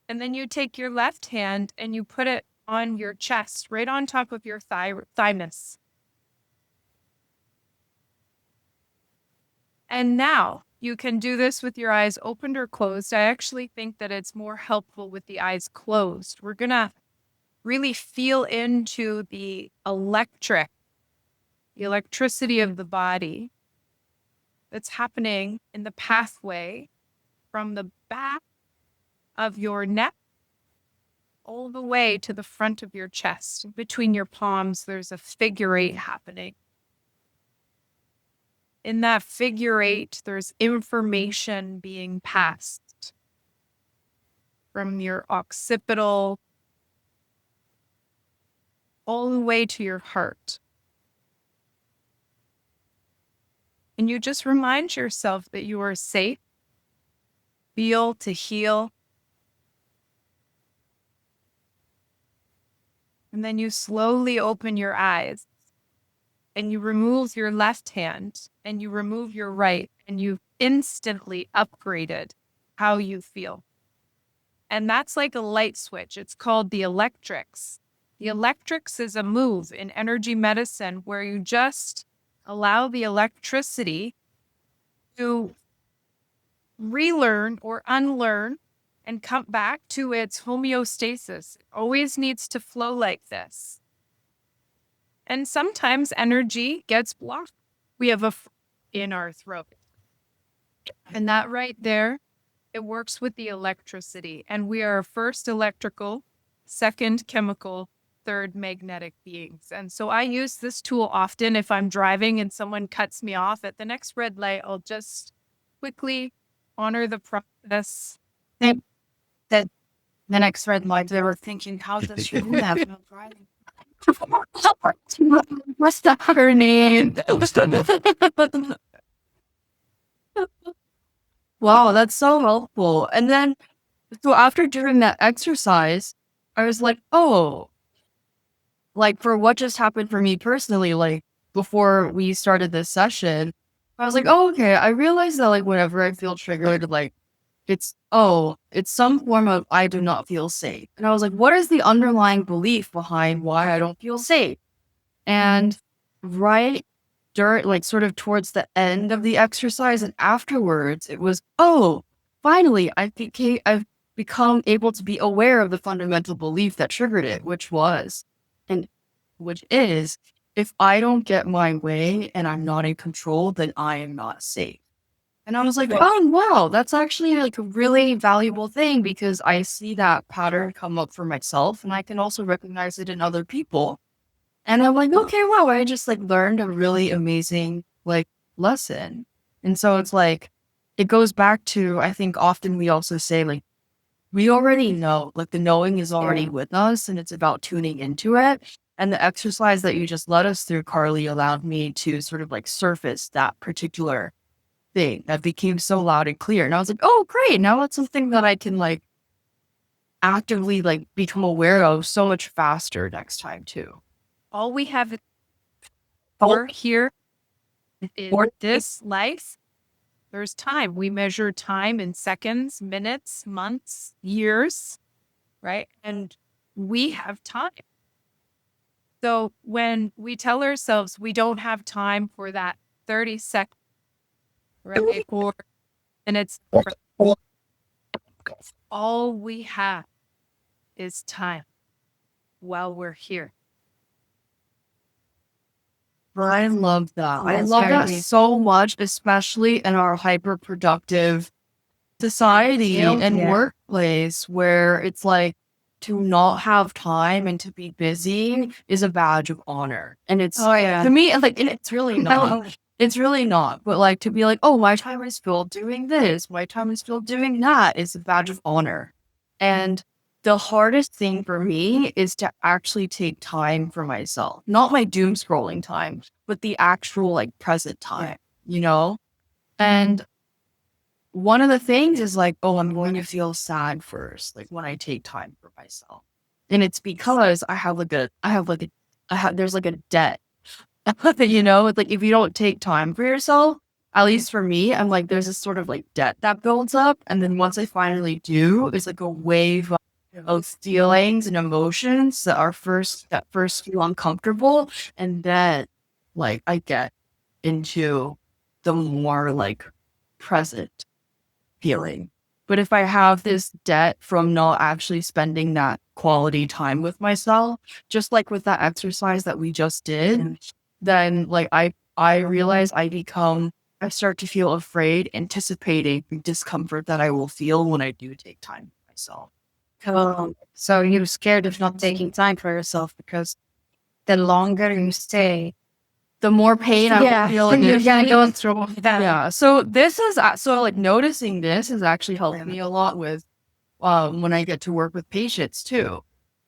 And then you take your left hand and you put it on your chest, right on top of your thymus. And now you can do this with your eyes opened or closed. I actually think that it's more helpful with the eyes closed. We're going to really feel into the electricity of the body that's happening in the pathway from the back of your neck all the way to the front of your chest. Between your palms, there's a figure eight happening. In that figure eight, there's information being passed from your occipital all the way to your heart. And you just remind yourself that you are safe, feel to heal. And then you slowly open your eyes and you remove your left hand and you remove your right and you've instantly upgraded how you feel. And that's like a light switch. It's called the electrics. The electrics is a move in energy medicine where you just allow the electricity to relearn or unlearn and come back to its homeostasis. It always needs to flow like this. And sometimes energy gets blocked. We have a in our throat. And that right there, it works with the electricity. And we are first electrical, second chemical, third magnetic beings. And so I use this tool often if I'm driving and someone cuts me off at the next red light, I'll just quickly honor the process. That the next red light, they were thinking, how does she do that while driving? What's her name? Wow, that's so helpful. And then, so after doing that exercise, I was like, oh, like for what just happened for me personally, like before we started this session, I was like, oh, okay. I realized that like whenever I feel triggered, like it's some form of I do not feel safe. And I was like, what is the underlying belief behind why I don't feel safe? And right during, like sort of towards the end of the exercise and afterwards, it was, oh, finally, become able to be aware of the fundamental belief that triggered it, which is, if I don't get my way and I'm not in control, then I am not safe. And I was like, oh, wow, that's actually like a really valuable thing, because I see that pattern come up for myself and I can also recognize it in other people. And I'm like, okay, wow, I just like learned a really amazing like lesson. And so it's like, it goes back to, I think often we also say like, we already know, like the knowing is already with us, and it's about tuning into it. And the exercise that you just led us through, Carly, allowed me to sort of like surface that particular thing that became so loud and clear. And I was like, oh, great. Now it's something that I can like actively like become aware of so much faster next time too. All we have for here in this life, there's time. We measure time in seconds, minutes, months, years, right? And we have time. So when we tell ourselves we don't have time for that 30 seconds, right? Or minutes, all we have is time while we're here. I love that. I That's love that very- so much, especially in our hyper productive society and Yeah. workplace, where it's like, to not have time and to be busy is a badge of honor. And it's, Oh, yeah. to me, like, and it's really not. It's really not. But like, to be like, oh, my time is filled doing this, my time is filled doing that, is a badge of honor. And the hardest thing for me is to actually take time for myself, not my doom scrolling time, but the actual like present time, you know? And one of the things is like, oh, I'm going to feel sad first, like when I take time for myself. And it's because there's like a debt, you know, it's like, if you don't take time for yourself, at least for me, I'm like, there's this sort of like debt that builds up. And then once I finally do, it's like a wave of feelings and emotions that first feel uncomfortable. And then like I get into the more like present feeling. But if I have this debt from not actually spending that quality time with myself, just like with that exercise that we just did, then like I realize I start to feel afraid, anticipating the discomfort that I will feel when I do take time for myself. So you're scared of not taking time for yourself, because the longer you stay, The more pain I will feel in you're this. gonna go through that. Yeah. So this is so like noticing this has actually helped me a lot with when I get to work with patients too.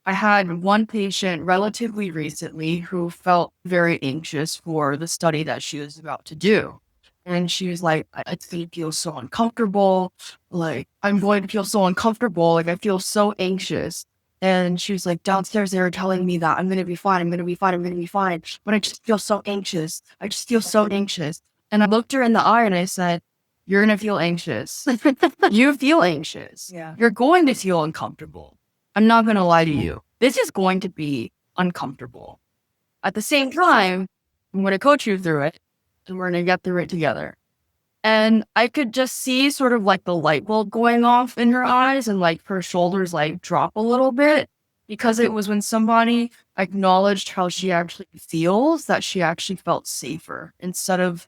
I had one patient relatively recently who felt very anxious for the study that she was about to do. And she was like, it's going to feel so uncomfortable. Like, I'm going to feel so uncomfortable. Like, I feel so anxious. And she was like, downstairs, they were telling me that I'm going to be fine. I'm going to be fine. I'm going to be fine. But I just feel so anxious. I just feel so anxious. And I looked her in the eye and I said, you're going to feel anxious. You feel anxious. Yeah. You're going to feel uncomfortable. I'm not going to lie to you. This is going to be uncomfortable. At the same time, I'm going to coach you through it, and we're going to get through it together. And I could just see sort of like the light bulb going off in her eyes, and like her shoulders like drop a little bit, because it was when somebody acknowledged how she actually feels that she actually felt safer, instead of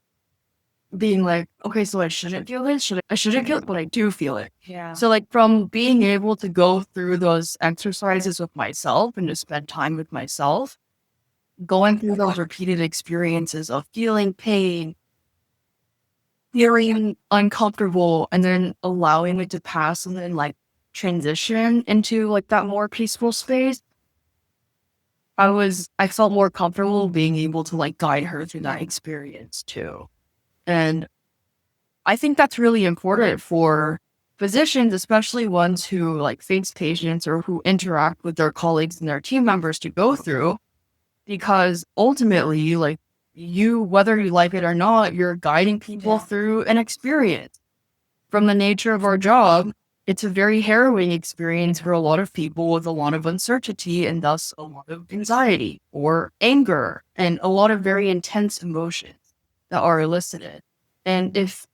being like, okay, so I shouldn't feel this. I shouldn't feel it, but I do feel it. Yeah. So like, from being able to go through those exercises with myself and to spend time with myself, going through those repeated experiences of feeling pain, feeling uncomfortable, and then allowing it to pass, and then like transition into like that more peaceful space, I felt more comfortable being able to like guide her through that experience too. And I think that's really important for physicians, especially ones who like face patients or who interact with their colleagues and their team members, to go through, because ultimately, like, you, whether you like it or not, you're guiding people through an experience. From the nature of our job, it's a very harrowing experience for a lot of people, with a lot of uncertainty and thus a lot of anxiety or anger and a lot of very intense emotions that are elicited. And if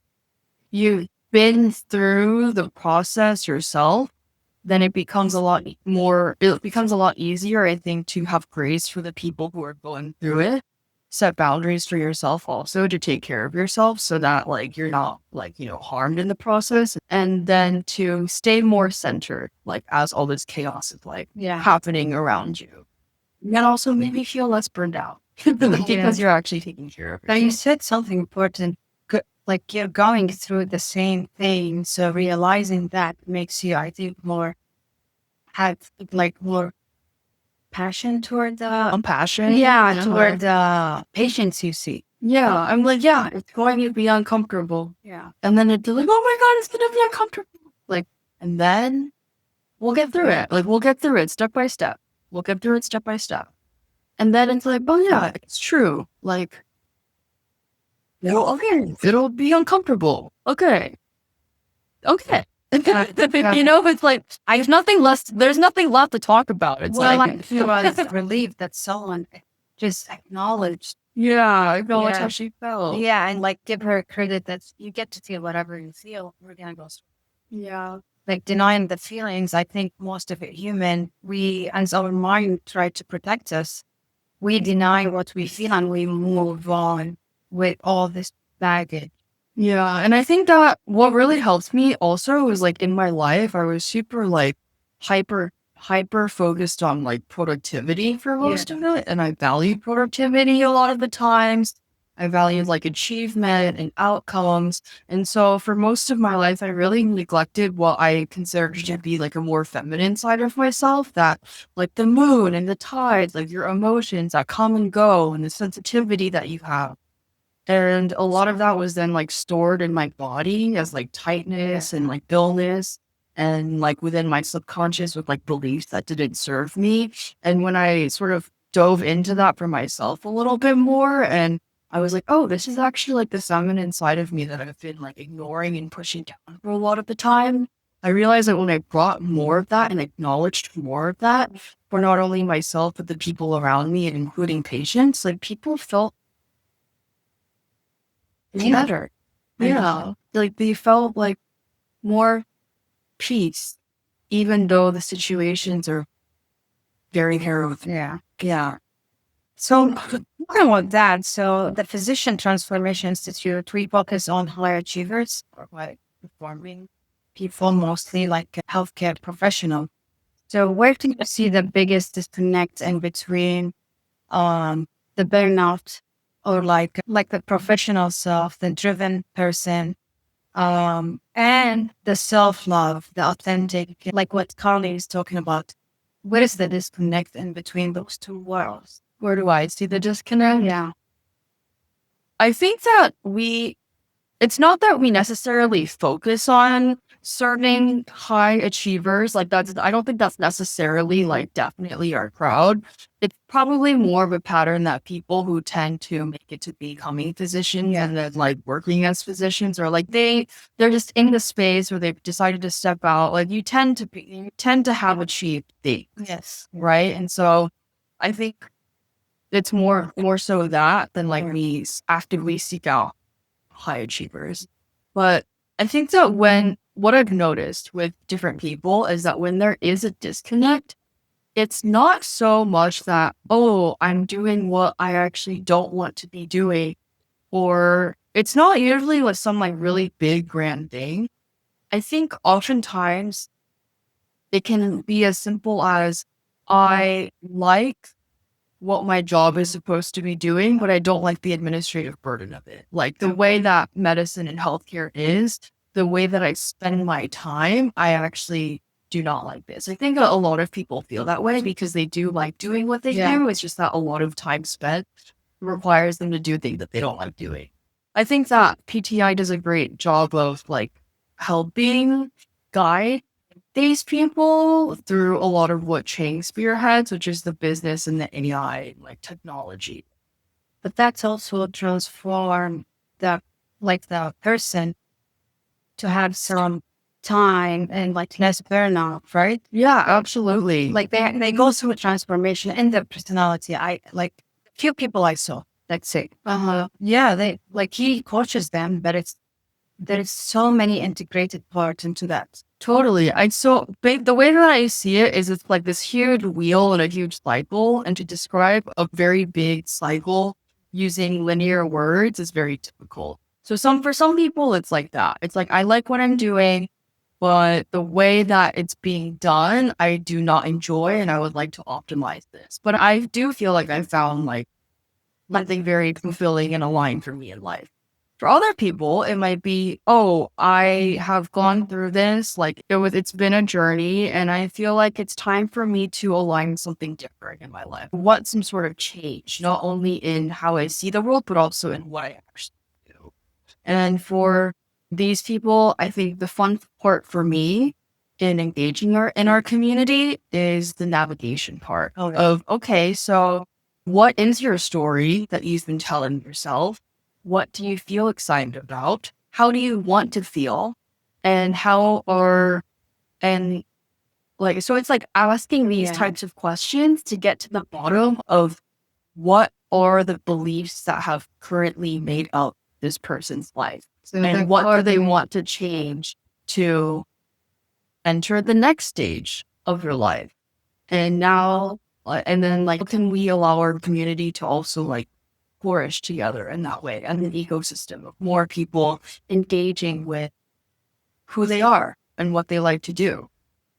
you've been through the process yourself, then it becomes a lot easier, I think, to have grace for the people who are going through it. Set boundaries for yourself also to take care of yourself so that like you're not like, harmed in the process. And then to stay more centered, like as all this chaos is like happening around you. And also maybe feel less burned out because you're actually taking care of Now you yourself. said something important. Like you're going through the same thing, so realizing that makes you, I think, have like more passion toward the Compassion. toward the patients you see. Yeah. I'm like, yeah, it's going to be uncomfortable. Yeah, And then it's like, oh my God, it's going to be uncomfortable. Like, and then we'll get through it. Like, we'll get through it step by step. We'll get through it step by step. And then it's like, oh yeah, it's true. Like, it'll be uncomfortable. Okay. It's like, there's nothing left to talk about. It's well, like, I feel relieved that someone just acknowledged. I acknowledge Yeah. how she felt. Yeah, and like give her credit that you get to feel whatever you feel. We're gonna go. Yeah. Like denying the feelings, I think most of it human. We, as our mind try to protect us, we deny what we feel and we move on with all this baggage. Yeah, and I think that what really helped me also was like in my life, I was super like hyper focused on like productivity for most of it. And I valued productivity a lot of the times. I valued like achievement and outcomes. And so for most of my life, I really neglected what I considered to be like a more feminine side of myself, that like the moon and the tides, like your emotions that come and go and the sensitivity that you have. And a lot of that was then like stored in my body as like tightness and like dullness and like within my subconscious with like beliefs that didn't serve me. And when I sort of dove into that for myself a little bit more, and I was like, oh, this is actually like the feminine side of me that I've been like ignoring and pushing down for a lot of the time. I realized that when I brought more of that and acknowledged more of that for not only myself, but the people around me and including patients, like people felt better. Yeah. Like they felt like more peace, even though the situations are very harrowing. Yeah. Yeah. So talking about that, so the Physician Transformation Institute, we focus on high achievers or high performing people, mostly like healthcare professionals. So where do you see the biggest disconnect in between the burnout or like the professional self, the driven person, and the self-love, the authentic, like what Carley is talking about? What is the disconnect in between those two worlds? Where do I see the disconnect? Yeah. I think that it's not that we necessarily focus on certain high achievers. Like I don't think that's necessarily like definitely our crowd. It's probably more of a pattern that people who tend to make it to becoming physicians and then like working as physicians, or like they're just in the space where they've decided to step out. Like you tend to have achieved things. Yes. Right. And so I think it's more so that than like we actively seek out high achievers. But I think that what I've noticed with different people is that when there is a disconnect, it's not so much that, oh, I'm doing what I actually don't want to be doing, or it's not usually like some like really big grand thing. I think oftentimes it can be as simple as I like what my job is supposed to be doing, but I don't like the administrative burden of it. Like the way that medicine and healthcare is, the way that I spend my time, I actually do not like this. I think a lot of people feel that way because they do like doing what they do. It's just that a lot of time spent requires them to do things that they don't like doing. I think that PTI does a great job of like helping guide these people through a lot of what Chang spearheads, which is the business and the AI, like technology. But that's also transform the person to have some time and like less burnout, right? Yeah, absolutely. Like they go through a transformation in their personality. I like few people I saw, let's say. Yeah, they like he coaches them, but it's there is so many integrated parts into that. Totally. Babe, the way that I see it is it's like this huge wheel and a huge cycle. And to describe a very big cycle using linear words is very typical. So for some people, it's like that. It's like, I like what I'm doing, but the way that it's being done, I do not enjoy, and I would like to optimize this. But I do feel like I found like something very fulfilling and aligned for me in life. For other people, it might be, oh, I have gone through this, like it's been a journey, and I feel like it's time for me to align something different in my life. Want some sort of change, not only in how I see the world, but also in what I actually do. And for these people, I think the fun part for me in engaging in our community is the navigation part of, okay, so what is your story that you've been telling yourself? What do you feel excited about? How do you want to feel? And so it's like asking these types of questions to get to the bottom of what are the beliefs that have currently made up this person's life. And what do they want to change to enter the next stage of your life? And now, and then like, can we allow our community to also like flourish together in that way, and an ecosystem of more people engaging with who they are and what they like to do.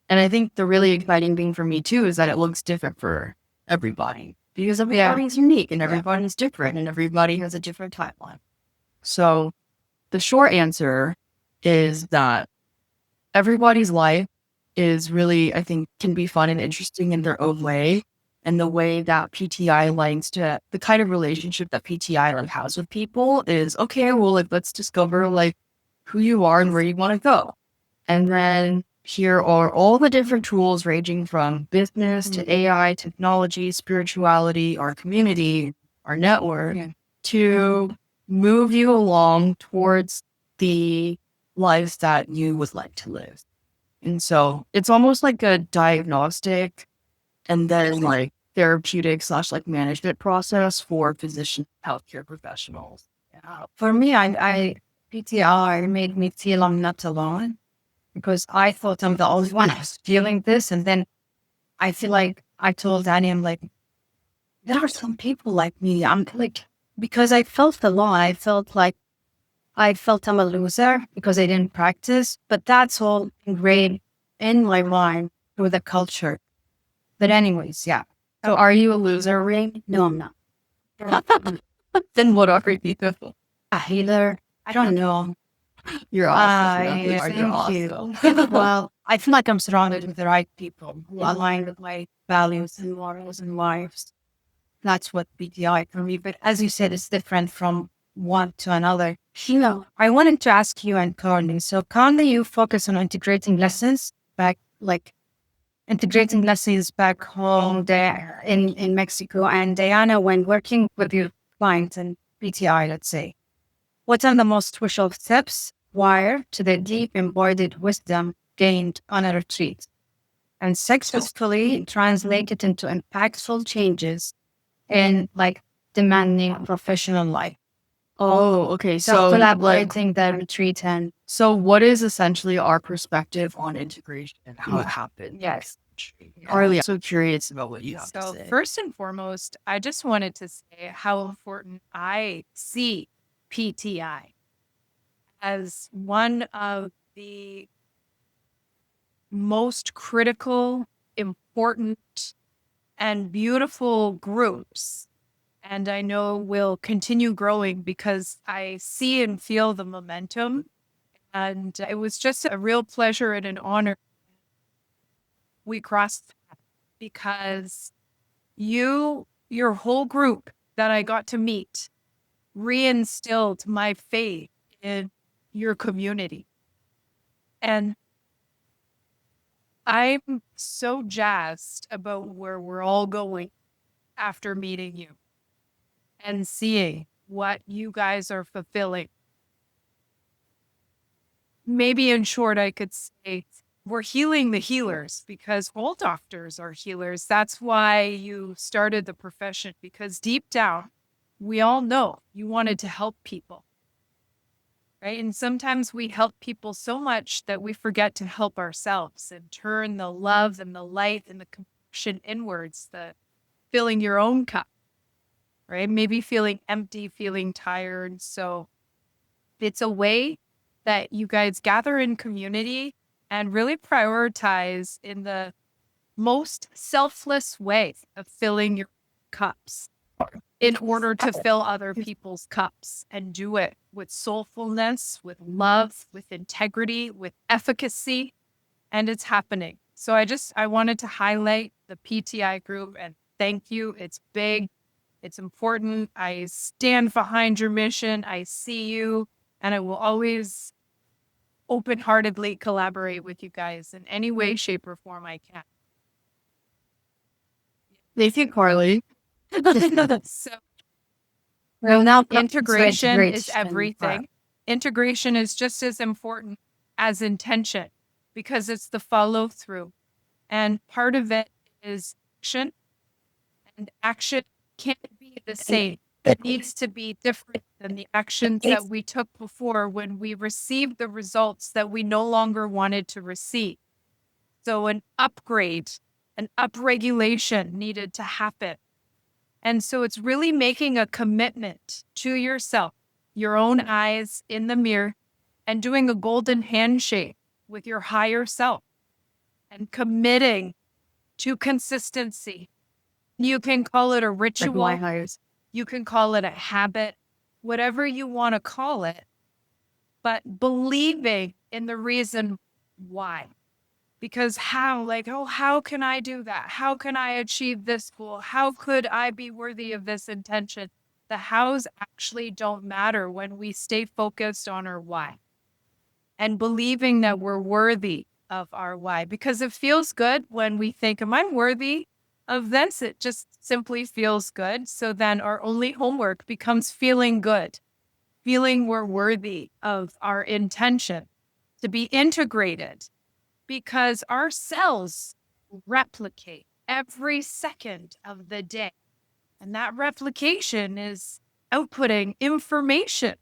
And I think the really exciting thing for me too is that it looks different for everybody, because everybody's unique and everybody's different and everybody has a different timeline. So the short answer is that everybody's life is really, I think, can be fun and interesting in their own way. And the way that PTI likes to, the kind of relationship that PTI like has with people is, okay, well, like, let's discover like who you are and where you want to go. And then here are all the different tools ranging from business to AI, technology, spirituality, our community, our network, to move you along towards the lives that you would like to live. And so it's almost like a diagnostic and then like therapeutic / like management process for physician healthcare professionals. Yeah. For me, I PTR made me feel I'm not alone, because I thought I'm the only one who's feeling this. And then I feel like I told Annie, I'm like, there are some people like me. I'm like, because I felt alone. I felt I'm a loser because I didn't practice, but that's all ingrained in my mind through the culture. But anyways, yeah. So are you a loser, Reem? No, I'm not. Then what are you? A healer. I don't know. You're awesome. Thank you. Well, I feel like I'm surrounded with the right people who align with my values and morals and lives. That's what BTI for me. But as you said, it's different from one to another. I wanted to ask you and Carley. So Carley, you focus on integrating lessons back home there in Mexico. And Diana, when working with your clients and BTI, let's say, what are the most crucial steps wired to the deep embodied wisdom gained on a retreat and successfully translated into impactful changes in like demanding professional life? Oh, okay. So collaborating the retreat and so what is essentially our perspective on integration and how it happened? yes. Carley, I'm so curious about what you have to So say. first and foremost, I just wanted to say how important I see PTI as one of the most critical, important, and beautiful groups. And I know will continue growing because I see and feel the momentum. And it was just a real pleasure and an honor we crossed paths, because your whole group that I got to meet reinstilled my faith in your community. And I'm so jazzed about where we're all going after meeting you and seeing what you guys are fulfilling. Maybe in short, I could say we're healing the healers, because all doctors are healers. That's why you started the profession, because deep down, we all know you wanted to help people. right? And sometimes we help people so much that we forget to help ourselves and turn the love and the light and the compassion inwards, the filling your own cup, right? Maybe feeling empty, feeling tired. So it's a way that you guys gather in community and really prioritize in the most selfless way of filling your cups in order to fill other people's cups, and do it with soulfulness, with love, with integrity, with efficacy. And it's happening. So I wanted to highlight the PTI group and thank you. It's big. It's important. I stand behind your mission. I see you, and I will always open-heartedly collaborate with you guys in any way, shape, or form I can. Thank you, Carly. So Well, now integration is everything. Integration is just as important as intention because it's the follow through. And part of it is action, and action can't be the same. It needs to be different than the actions that we took before when we received the results that we no longer wanted to receive. So an upgrade, an upregulation needed to happen. And so it's really making a commitment to yourself, your own eyes in the mirror, and doing a golden handshake with your higher self and committing to consistency. You can call it a ritual, you can call it a habit, whatever you want to call it, but believing in the reason why. Because how can I do that? How can I achieve this goal? How could I be worthy of this intention? The hows actually don't matter when we stay focused on our why and believing that we're worthy of our why, because it feels good when we think, am I worthy of this? It just simply feels good. So then our only homework becomes feeling good, feeling we're worthy of our intention to be integrated, because our cells replicate every second of the day. And that replication is outputting information,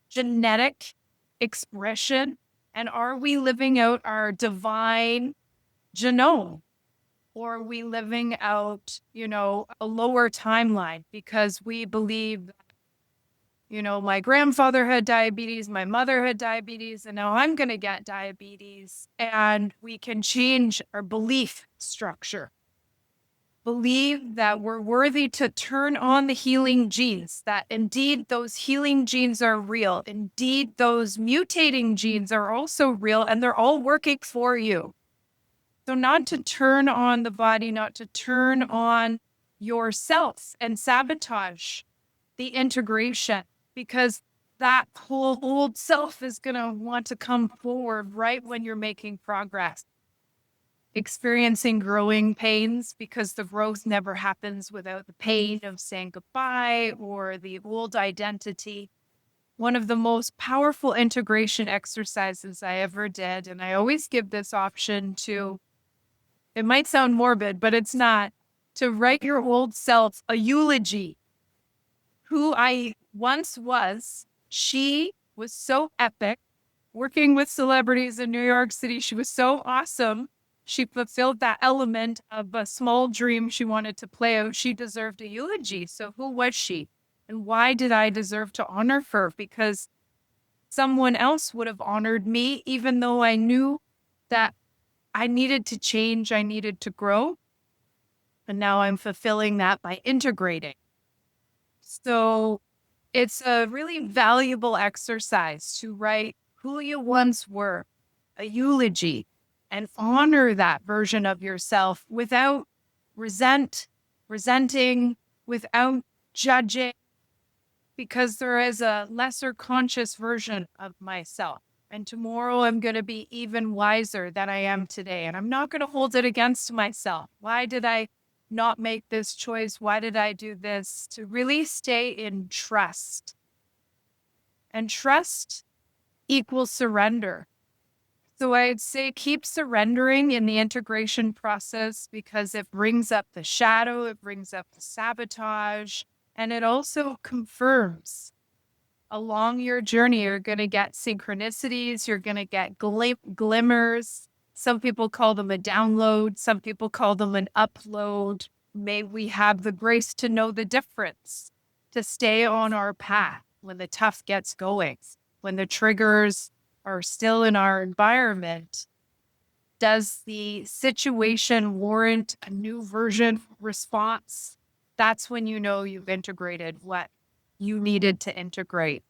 genetic expression. And are we living out our divine genome? Or are we living out, a lower timeline because we believe my grandfather had diabetes, my mother had diabetes, and now I'm going to get diabetes. And we can change our belief structure. Believe that we're worthy to turn on the healing genes, that indeed those healing genes are real. Indeed, those mutating genes are also real, and they're all working for you. So not to turn on the body, not to turn on yourself and sabotage the integration, because that whole old self is going to want to come forward right when you're making progress. Experiencing growing pains, because the growth never happens without the pain of saying goodbye or the old identity. One of the most powerful integration exercises I ever did, and I always give this option to, it might sound morbid, but it's not, to write your old self a eulogy. Who I once was. She was so epic. Working with celebrities in New York City, she was so awesome. She fulfilled that element of a small dream she wanted to play out. She deserved a eulogy. So who was she? And why did I deserve to honor her? Because someone else would have honored me, even though I knew that I needed to change, I needed to grow. And now I'm fulfilling that by integrating. So it's a really valuable exercise to write who you once were, a eulogy, and honor that version of yourself without resenting, without judging, because there is a lesser conscious version of myself. And tomorrow I'm going to be even wiser than I am today. And I'm not going to hold it against myself. Why did I not make this choice? Why did I do this? To really stay in trust. And trust equals surrender. So I'd say keep surrendering in the integration process, because it brings up the shadow, it brings up the sabotage, and it also confirms along your journey, you're going to get synchronicities, you're going to get glimmers. Some people call them a download, some people call them an upload. May we have the grace to know the difference, to stay on our path when the tough gets going, when the triggers are still in our environment. Does the situation warrant a new version response? That's when you know you've integrated what you needed to integrate.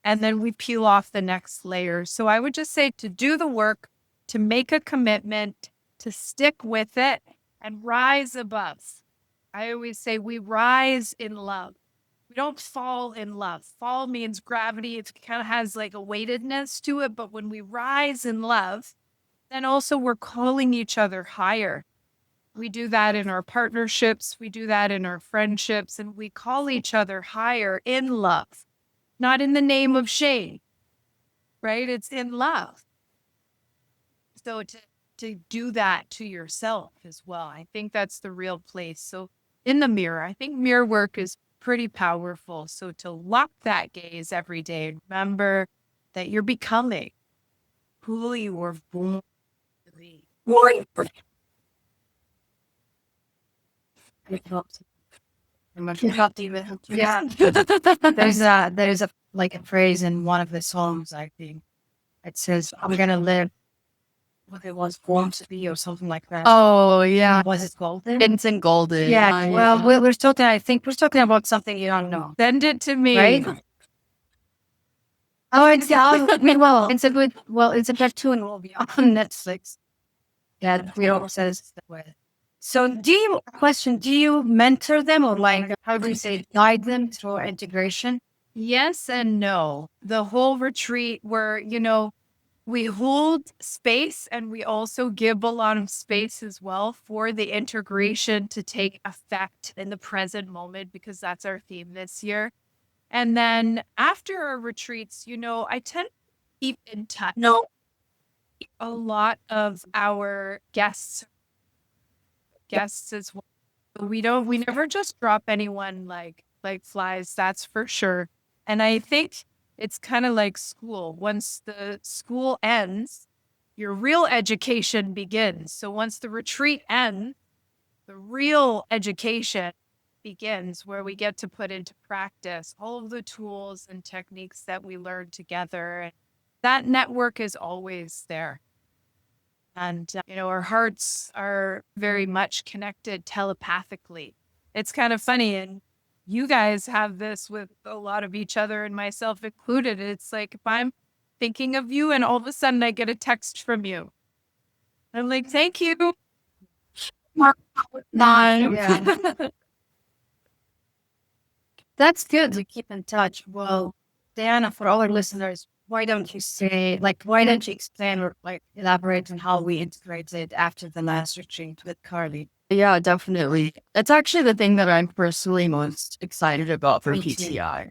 And then we peel off the next layer. So I would just say to do the work, to make a commitment, to stick with it, and rise above. I always say we rise in love. We don't fall in love. Fall means gravity. It kind of has like a weightedness to it. But when we rise in love, then also we're calling each other higher. We do that in our partnerships. We do that in our friendships. And we call each other higher in love, not in the name of shame, right? It's in love. So to do that to yourself as well, I think that's the real place. So in the mirror, I think mirror work is pretty powerful. So to lock that gaze every day, remember that you're becoming who you were born to be. Yeah. There's a like a phrase in one of the songs, I think. It says, I'm gonna live what it was born to be or something like that. Oh, yeah. Was it golden? It's in golden. Yeah. Well, we're talking, I think we're talking about something you don't know. Send it to me. Right? Oh, it's it's a cartoon movie on Netflix that we all says that way. So do you mentor them or like, how do you say, guide them through integration? Yes and no. The whole retreat where, we hold space and we also give a lot of space as well for the integration to take effect in the present moment, because that's our theme this year. And then after our retreats, I tend to keep in touch. No. A lot of our guests as well. We never just drop anyone like flies, that's for sure. And I think it's kind of like school. Once the school ends, your real education begins. So once the retreat ends, the real education begins, where we get to put into practice all of the tools and techniques that we learned together. And that network is always there. And, our hearts are very much connected telepathically. It's kind of funny. And you guys have this with a lot of each other, and myself included. It's like if I'm thinking of you and all of a sudden I get a text from you, I'm like, thank you. Yeah. That's good to keep in touch. Well, Diana, for all our listeners, why don't you explain or like elaborate on how we integrated after the last retreat with Carley? Yeah, definitely. It's actually the thing that I'm personally most excited about for Me too. PTI.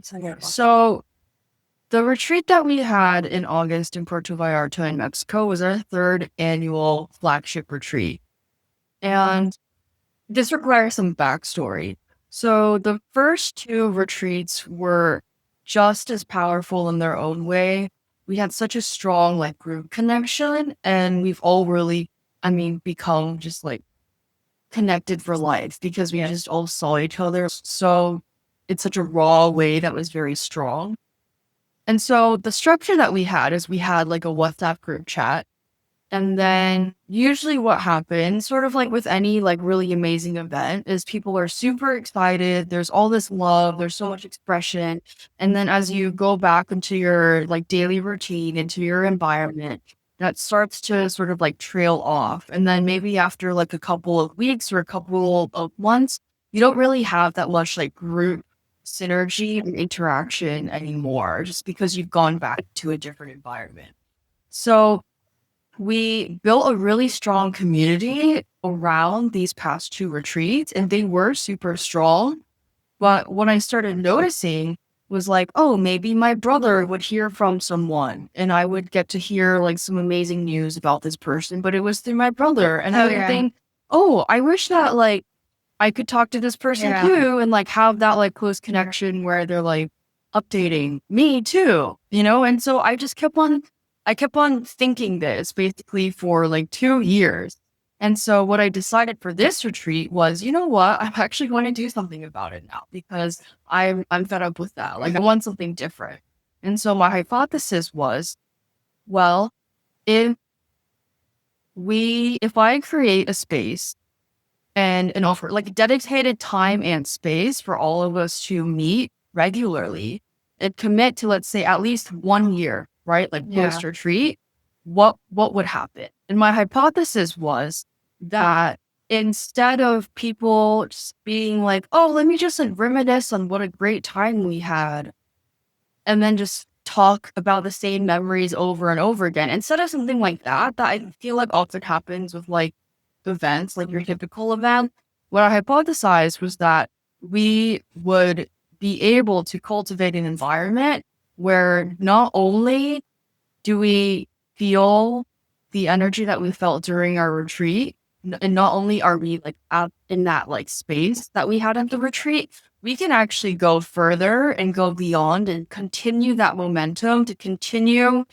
So So the retreat that we had in August in Puerto Vallarta in Mexico was our third annual flagship retreat. And this requires some backstory. So the first two retreats were just as powerful in their own way. We had such a strong like group connection, and we've all really, become just like connected for life because we just all saw each other. So it's such a raw way that was very strong. And so the structure that we had is we had like a WhatsApp group chat. And then usually what happens, sort of like with any like really amazing event, is people are super excited. There's all this love. There's so much expression. And then as you go back into your like daily routine, into your environment, that starts to sort of like trail off. And then maybe after like a couple of weeks or a couple of months, you don't really have that much like group synergy and interaction anymore, just because you've gone back to a different environment. So we built a really strong community around these past two retreats, and they were super strong. But what I started noticing was like, oh, maybe my brother would hear from someone and I would get to hear like some amazing news about this person, but it was through my brother. And I would think, oh, I wish that like I could talk to this person Yeah. too and like have that like close connection where they're like updating me too, you know? And so I kept on thinking this basically for like 2 years. And so what I decided for this retreat was, you know what? I'm actually going to do something about it now because I'm fed up with that. Like I want something different. And so my hypothesis was, well, if if I create a space and an offer like dedicated time and space for all of us to meet regularly and commit to, let's say, at least 1 year, right? Like Yeah. post retreat, what would happen? And my hypothesis was that instead of people just being like, oh, let me just like reminisce on what a great time we had, and then just talk about the same memories over and over again, instead of something like that, that I feel like often happens with like events, like your typical event, what I hypothesized was that we would be able to cultivate an environment where not only do we feel the energy that we felt during our retreat, and not only are we like out in that like space that we had at the retreat, we can actually go further and go beyond and continue that momentum to continue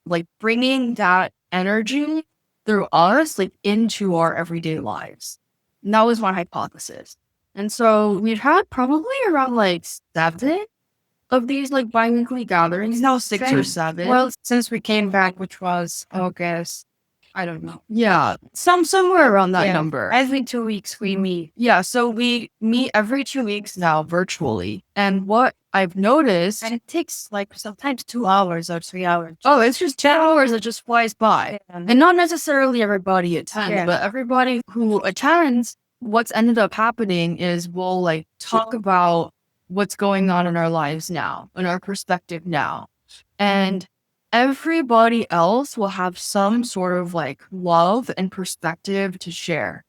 like bringing that energy through us like into our everyday lives. And that was my hypothesis. And so we've had probably around like 7 of these like bi-weekly gatherings, now 6 or 7. Well, since we came back, which was August, I don't know. Yeah, somewhere around that Yeah. number. Every 2 weeks we meet. Yeah, so we meet every 2 weeks now virtually. And what I've noticed, And it takes like sometimes 2 hours or 3 hours. oh, it's just 10 hours that just flies by. And And not necessarily everybody attends, Yeah. but everybody who attends, what's ended up happening is we'll like talk about what's going on in our lives now, in our perspective now. And everybody else will have some sort of like love and perspective to share.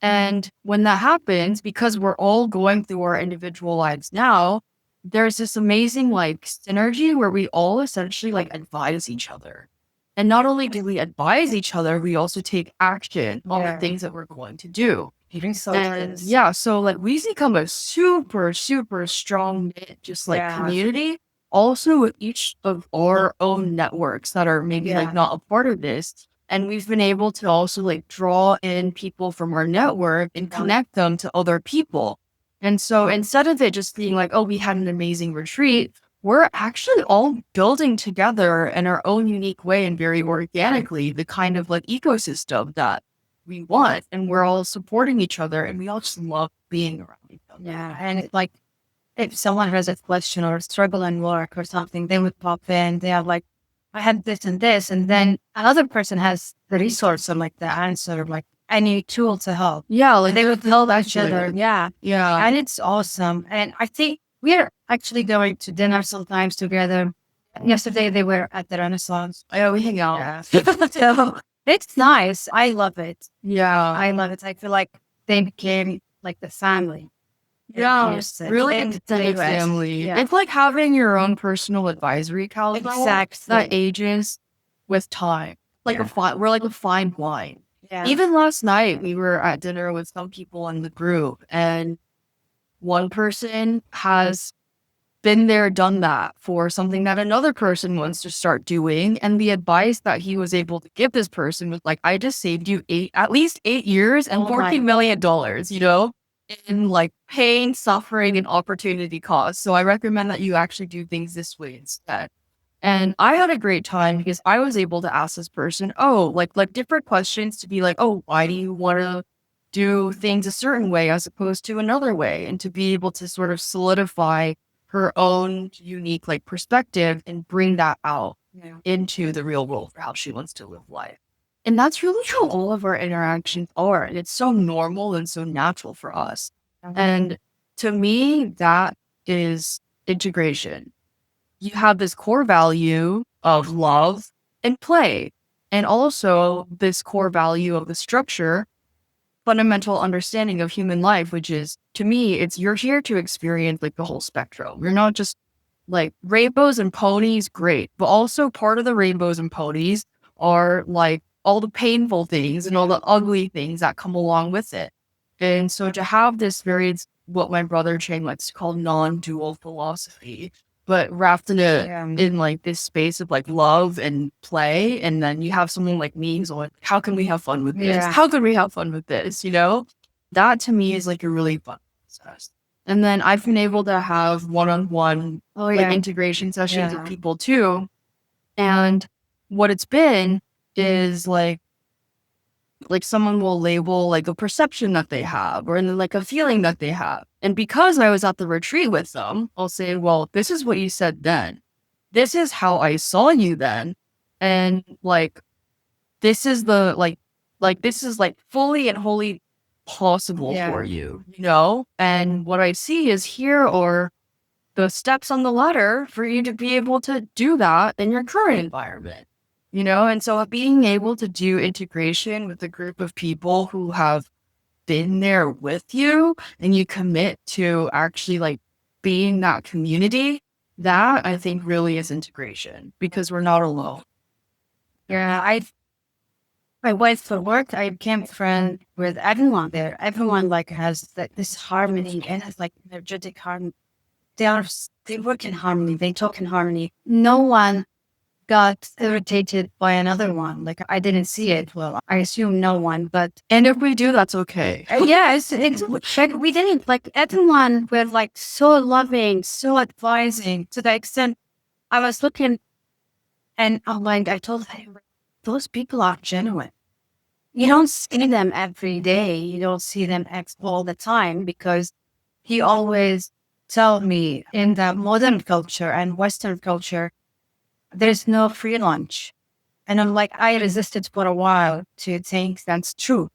And when that happens, because we're all going through our individual lives now, there's this amazing like synergy where we all essentially like advise each other. And not only do we advise each other, we also take action on the Yeah. things that we're going to do. And resources. yeah, so like we've become a super, super strong knit, just like Yeah. community. Also with each of our own networks that are maybe Yeah. like not a part of this. And we've been able to also like draw in people from our network and connect them to other people. And so instead of it just being like, oh, we had an amazing retreat, we're actually all building together in our own unique way and very organically the kind of like ecosystem that we want. And we're all supporting each other and we all just love being around each other. Yeah. And it's like if someone has a question or struggle in work or something, they would pop in. They are like, I had this and this. And then another person has the resource or like the answer, like any tool to help. Yeah, like They would help each actually. other. Yeah. Yeah. And it's awesome. And I think we are actually going to dinner sometimes together. Yesterday they were at the Renaissance. Yeah, we hang out. Yeah. So it's nice. I love it. Yeah. I love it. I feel like they became like the family. Yeah, Yes, really and extended the US. family. Yeah. It's like having your own personal advisory council Exactly. that ages with time. Like Yeah. we're like a fine wine. Yeah. Even last night, we were at dinner with some people in the group, and one person has been there, done that for something that another person wants to start doing. And the advice that he was able to give this person was like, I just saved you at least 8 years and Oh my $14 million, you know, in like pain, suffering, and opportunity cost. So I recommend that you actually do things this way instead. And I had a great time because I was able to ask this person, like different questions to be like, oh, why do you want to do things a certain way as opposed to another way? And to be able to sort of solidify her own unique like perspective and bring that out Yeah. into the real world for how she wants to live life. And that's really how all of our interactions are. And it's so normal and so natural for us. And to me, that is integration. You have this core value of love and play, and also this core value of the structure, fundamental understanding of human life, which is, to me, it's you're here to experience like the whole spectrum. You're not just like rainbows and ponies, great, but also part of the rainbows and ponies are like all the painful things and all the ugly things that come along with it. And so to have this very, what my brother Chang likes to call non-dual philosophy, but wrapped in in like this space of like love and play. And then you have someone like me who's like, how can we have fun with this? Yeah. How can we have fun with this? That to me is like a really fun process. And then I've been able to have one-on-one integration sessions with people too. And what it's been is like someone will label like a perception that they have or like a feeling that they have. And because I was at the retreat with them, I'll say, well, this is what you said then. This is how I saw you then. And like, this is the this is like fully and wholly possible for you, And what I see is here are the steps on the ladder for you to be able to do that in your current environment. And so being able to do integration with a group of people who have been there with you and you commit to actually like being that community, that I think really is integration because we're not alone. Yeah, I went for work. I became friend with everyone there. Everyone like has this harmony and it's like energetic harmony. They work in harmony. They talk in harmony. No one got irritated by another one. Like I didn't see it. Well, I assume no one, but and if we do, that's okay. Yes, it's like we didn't. Like everyone were like so loving, so advising to the extent I was looking, and I'm like, I told him, those people are genuine. You don't see them every day. You don't see them all the time because he always told me in the modern culture and Western culture, there's no free lunch. And I'm like, I resisted for a while to think that's true.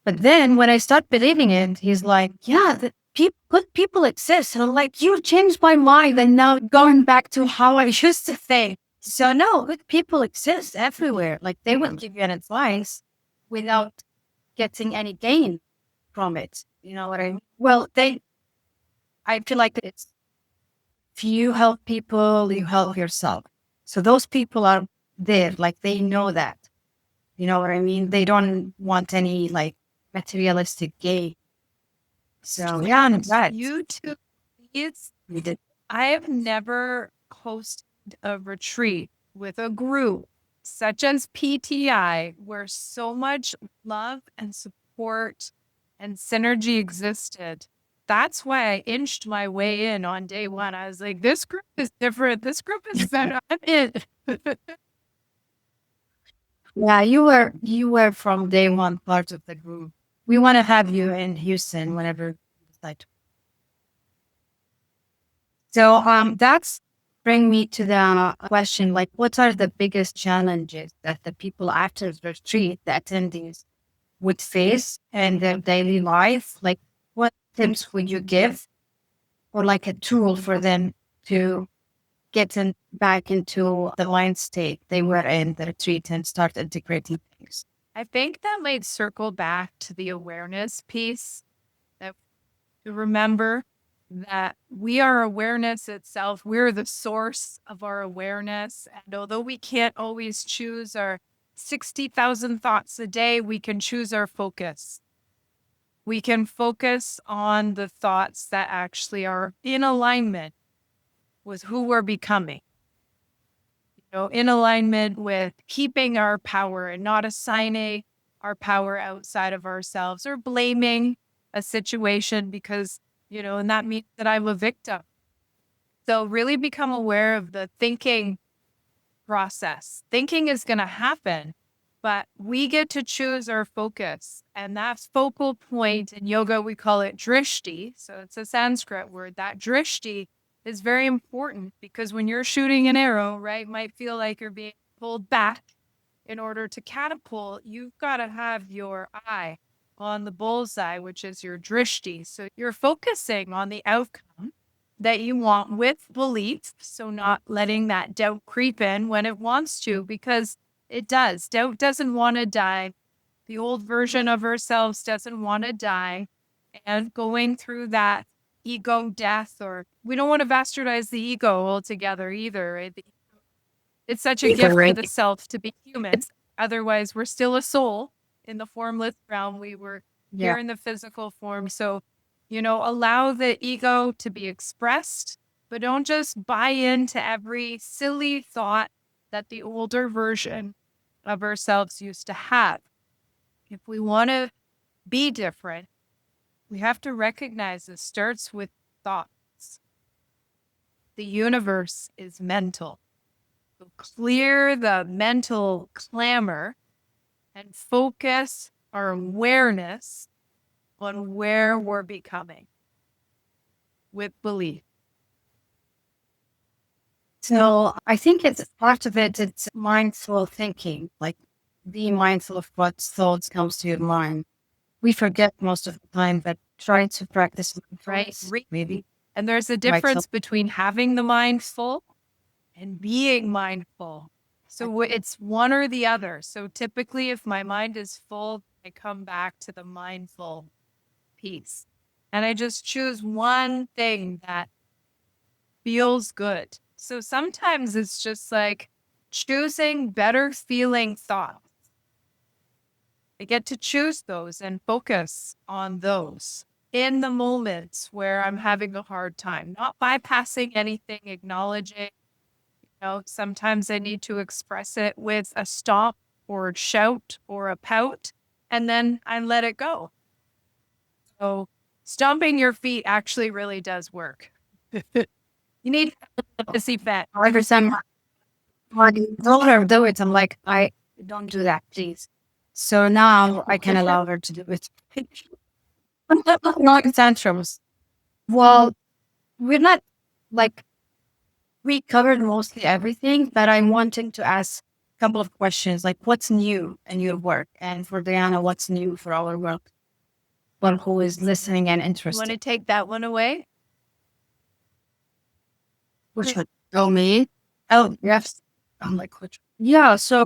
But then when I start believing it, he's like, yeah, good people exist. And I'm like, you changed my mind. And now going back to how I used to think. So no, good people exist everywhere. Like they will give you an advice without getting any gain from it. You know what I mean? Well, I feel like it's, if you help people, you help yourself. So those people are there, like they know that. You know what I mean? They don't want any like materialistic gain. So yeah, I'm glad. You too. We did. I have never hosted a retreat with a group such as PTI where so much love and support and synergy existed. That's why I inched my way in on day one. I was like, this group is different. This group is better. I'm in. Yeah, you were from day one part of the group. We want to have you in Houston whenever you decide to. So that's bring me to the question, like what are the biggest challenges that the people after the retreat, the attendees, would face in their daily life? Like what tips would you give or like a tool for them to get back into the mind state they were in the retreat and start integrating things? I think that might circle back to the awareness piece, that to remember that we are awareness itself. We're the source of our awareness. And although we can't always choose our 60,000 thoughts a day, we can choose our focus. We can focus on the thoughts that actually are in alignment with who we're becoming. In alignment with keeping our power and not assigning our power outside of ourselves or blaming a situation because, and that means that I'm a victim. So really become aware of the thinking process. Thinking is going to happen, but we get to choose our focus. And that focal point in yoga, we call it drishti. So it's a Sanskrit word. That drishti is very important because when you're shooting an arrow, right, might feel like you're being pulled back. In order to catapult, you've got to have your eye on the bullseye, which is your drishti. So you're focusing on the outcome that you want with belief. So not letting that doubt creep in when it wants to, because it does. Doubt doesn't want to die. The old version of ourselves doesn't want to die. And going through that ego death, or we don't want to bastardize the ego altogether either. Right? It's such a gift for the self to be human. Otherwise, we're still a soul in the formless realm. We were here in the physical form. So, allow the ego to be expressed, but don't just buy into every silly thought that the older version of ourselves used to have. If we want to be different, we have to recognize it starts with thoughts. The universe is mental. So clear the mental clamor and focus our awareness on where we're becoming with belief. So I think it's part of it. It's mindful thinking, like be mindful of what thoughts comes to your mind. We forget most of the time, but try to practice mindfulness, maybe. And there's a difference between having the mind full and being mindful. So it's one or the other. So typically, if my mind is full, I come back to the mindful piece. And I just choose one thing that feels good. So sometimes it's just like choosing better feeling thoughts. I get to choose those and focus on those in the moments where I'm having a hard time, not bypassing anything, acknowledging. Sometimes I need to express it with a stop or a shout or a pout, and then I let it go. So stomping your feet actually really does work. You need to see fat. Every time I told her to do it, I'm like, I don't do that, please. So now I can allow her to do it. Not tantrums. Well, we're not like we covered mostly everything, but I'm wanting to ask a couple of questions, like what's new in your work, and for Diana, what's new for our work? One who is listening and You want to interested. take that one away? Which one? Oh, me? Oh, yes. I'm like, which? Yeah. So,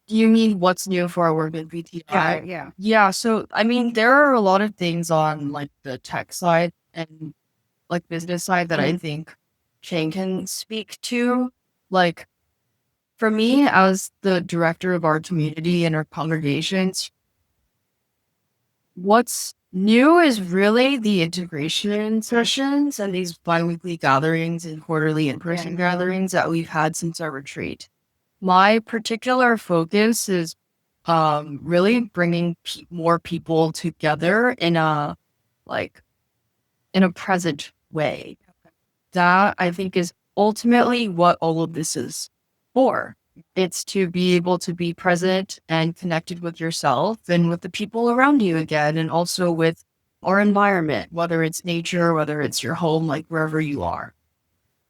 do you mean what's new for our work at VTI? Yeah. Yeah. So, I mean, there are a lot of things on like the tech side and like business side that I think Shane can speak to. Like, for me, as the director of our community and our congregations, what's new is really the integration sessions and these bi-weekly gatherings and quarterly in-person gatherings that we've had since our retreat. My particular focus is really bringing more people together in a present way. That I think is ultimately what all of this is for. It's to be able to be present and connected with yourself and with the people around you again, and also with our environment, whether it's nature, whether it's your home, like wherever you are.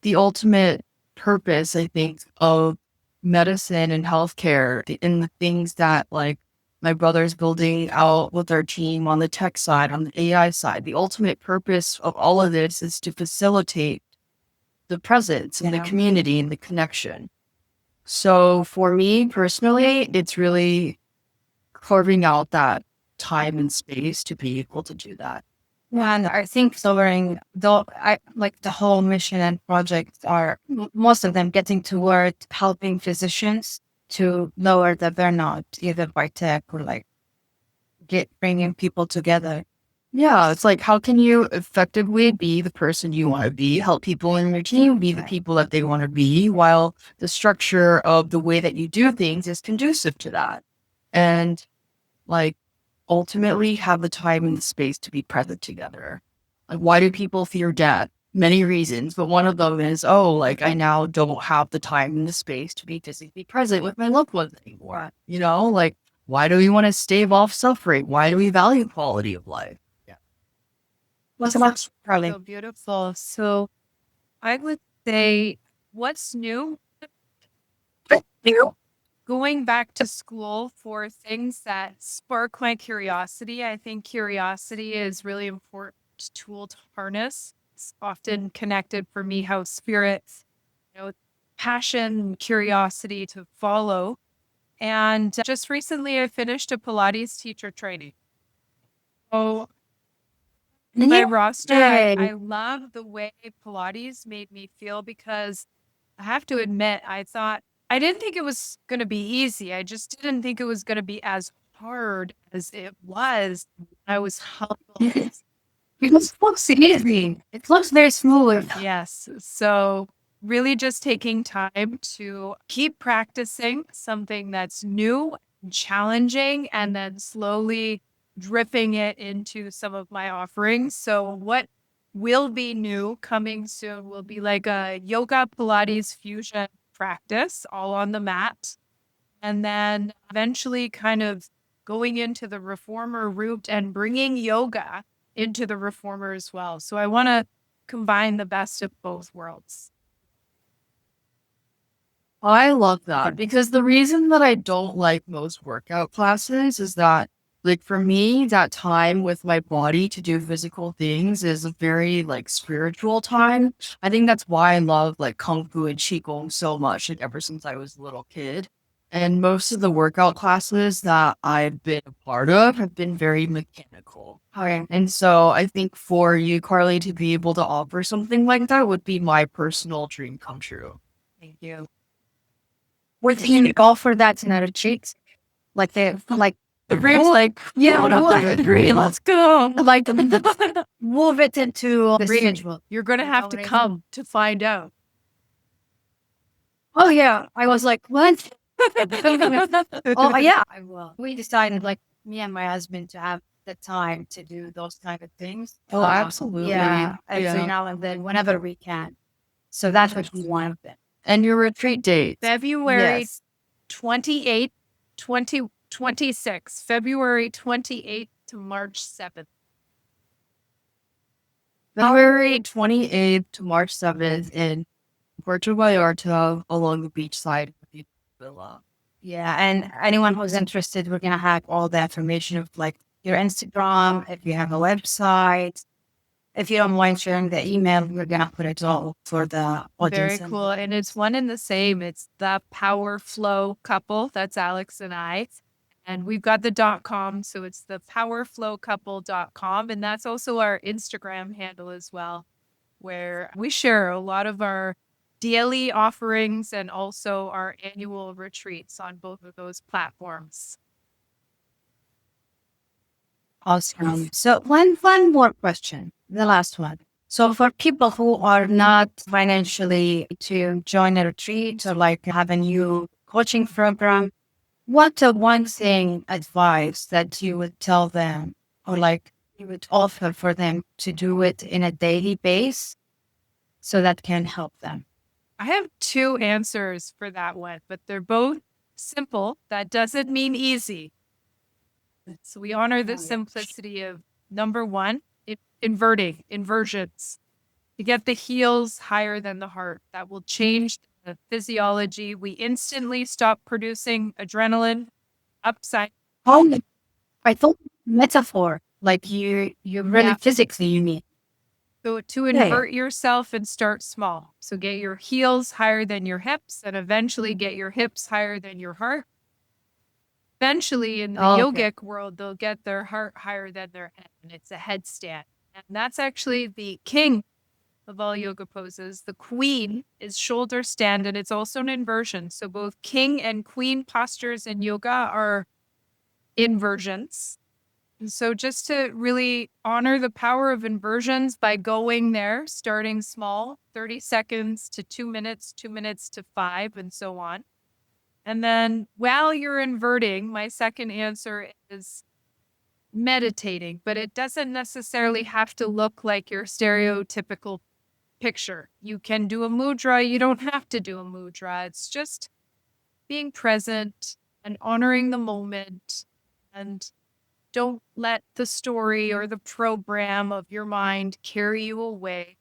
The ultimate purpose, I think, of medicine and healthcare and the things that like my brother's building out with our team on the tech side, on the AI side, the ultimate purpose of all of this is to facilitate the presence and the community and the connection. So for me personally, it's really carving out that time and space to be able to do that. And I think covering the whole mission and project are most of them getting toward helping physicians to lower the burnout, either by tech or like bringing people together. Yeah, it's like, how can you effectively be the person you want to be, help people in your team be the people that they want to be, while the structure of the way that you do things is conducive to that. And like, ultimately have the time and the space to be present together. Like, why do people fear death? Many reasons, but one of them is, I now don't have the time and the space to be physically present with my loved ones anymore. Like, why do we want to stave off suffering? Why do we value quality of life? What's about Carley? So beautiful. So I would say what's new? Going back to school for things that spark my curiosity. I think curiosity is really important tool to harness. It's often connected for me how spirit, passion, curiosity to follow. And just recently I finished a Pilates teacher training. So my roster, I love the way Pilates made me feel, because I have to admit, I didn't think it was going to be easy. I just didn't think it was going to be as hard as it was, I was humbled. It looks easy. It looks very smooth. Yes. So really just taking time to keep practicing something that's new and challenging, and then slowly dripping it into some of my offerings. So what will be new coming soon will be like a yoga Pilates fusion practice all on the mat. And then eventually kind of going into the reformer route and bringing yoga into the reformer as well. So I want to combine the best of both worlds. I love that because the reason that I don't like most workout classes is that, like, for me, that time with my body to do physical things is a very, like, spiritual time. I think that's why I love, like, Kung Fu and Qigong so much, like, ever since I was a little kid. And most of the workout classes that I've been a part of have been very mechanical. Okay. And so I think for you, Carly, to be able to offer something like that would be my personal dream come true. Thank you. We're thinking to go for that in a retreat. Like the like Let's go. like move it into the Reem, schedule. You're going to have to come to find out. Oh yeah. I was like, what? Oh yeah, I will. We decided, like, me and my husband, to have the time to do those kind of things. Oh, absolutely. Yeah, every Yeah. now and then, whenever we can. So that's what we want of them. And your retreat dates. February Yes. 28th, 2026. February 28th to March 7th. February 28th to March 7th in Puerto Vallarta along the beach side of the villa. Yeah, and anyone who's interested, we're gonna have all the information of, like, your Instagram, if you have a website. If you don't mind sharing the email, we're gonna put it all for the audience. Very cool. And it's one and the same. It's the Power Flow couple. That's Alex and I. And we've got the .com. So it's the powerflowcouple.com. And that's also our Instagram handle as well, where we share a lot of our daily offerings and also our annual retreats on both of those platforms. Awesome. So one more question, the last one. So for people who are not financially to join a retreat or, like, have a new coaching program, what's the one thing advice that you would tell them, or, like, you would offer for them to do it in a daily base so that can help them? I have two answers for that one, but they're both simple. That doesn't mean easy. So we honor the simplicity of number one, inversions. To get the heels higher than the heart. That will change the physiology. We instantly stop producing adrenaline upside. Oh, I thought metaphor, like you really Yeah. physically, you mean. So to Yeah. invert yourself and start small. So get your heels higher than your hips and eventually get your hips higher than your heart. Eventually, in the yogic world, they'll get their heart higher than their head, and it's a headstand. And that's actually the king of all yoga poses. The queen is shoulder stand, and it's also an inversion. So both king and queen postures in yoga are inversions. And so just to really honor the power of inversions by going there, starting small, 30 seconds to 2 minutes, 2 minutes to 5, and so on. And then while you're inverting, my second answer is meditating, but it doesn't necessarily have to look like your stereotypical picture. You can do a mudra. You don't have to do a mudra. It's just being present and honoring the moment, and don't let the story or the program of your mind carry you away,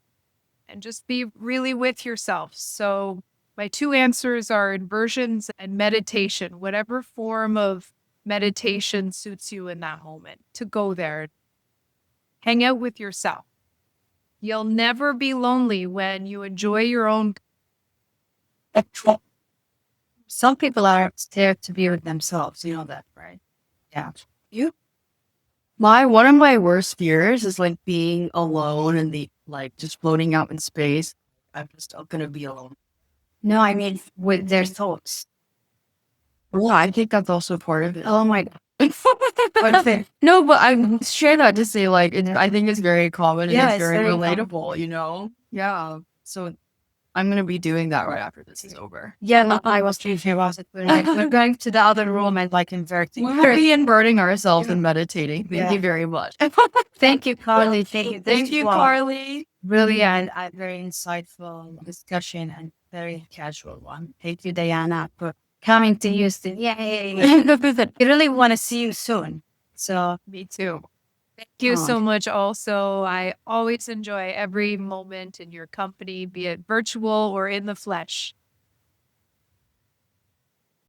and just be really with yourself. So my two answers are inversions and meditation, whatever form of meditation suits you in that moment, to go there. Hang out with yourself. You'll never be lonely when you enjoy your own. Some people are scared to be with themselves. You know that, right? Yeah. You? One of my worst fears is, like, being alone and just floating out in space. I'm just gonna be alone. No, I mean with their thoughts. Well, I think that's also part of it. Oh my God. No, but I share that to say, like, I think it's very common and Yeah, it's it's very very common. relatable, you know? Yeah. So I'm going to be doing that right after this is over. Yeah, no, I was thinking about it. We're going to the other room and like inverting. We'll be inverting ourselves and meditating. Thank Yeah. you very much. Thank you, Carly. Thank you. This Thank you, was Carly. really a very insightful discussion and very casual one. Thank you, Diana, for coming to Houston. Yay! I really want to see you soon. So, Me too. Thank you so much. Also, I always enjoy every moment in your company, be it virtual or in the flesh.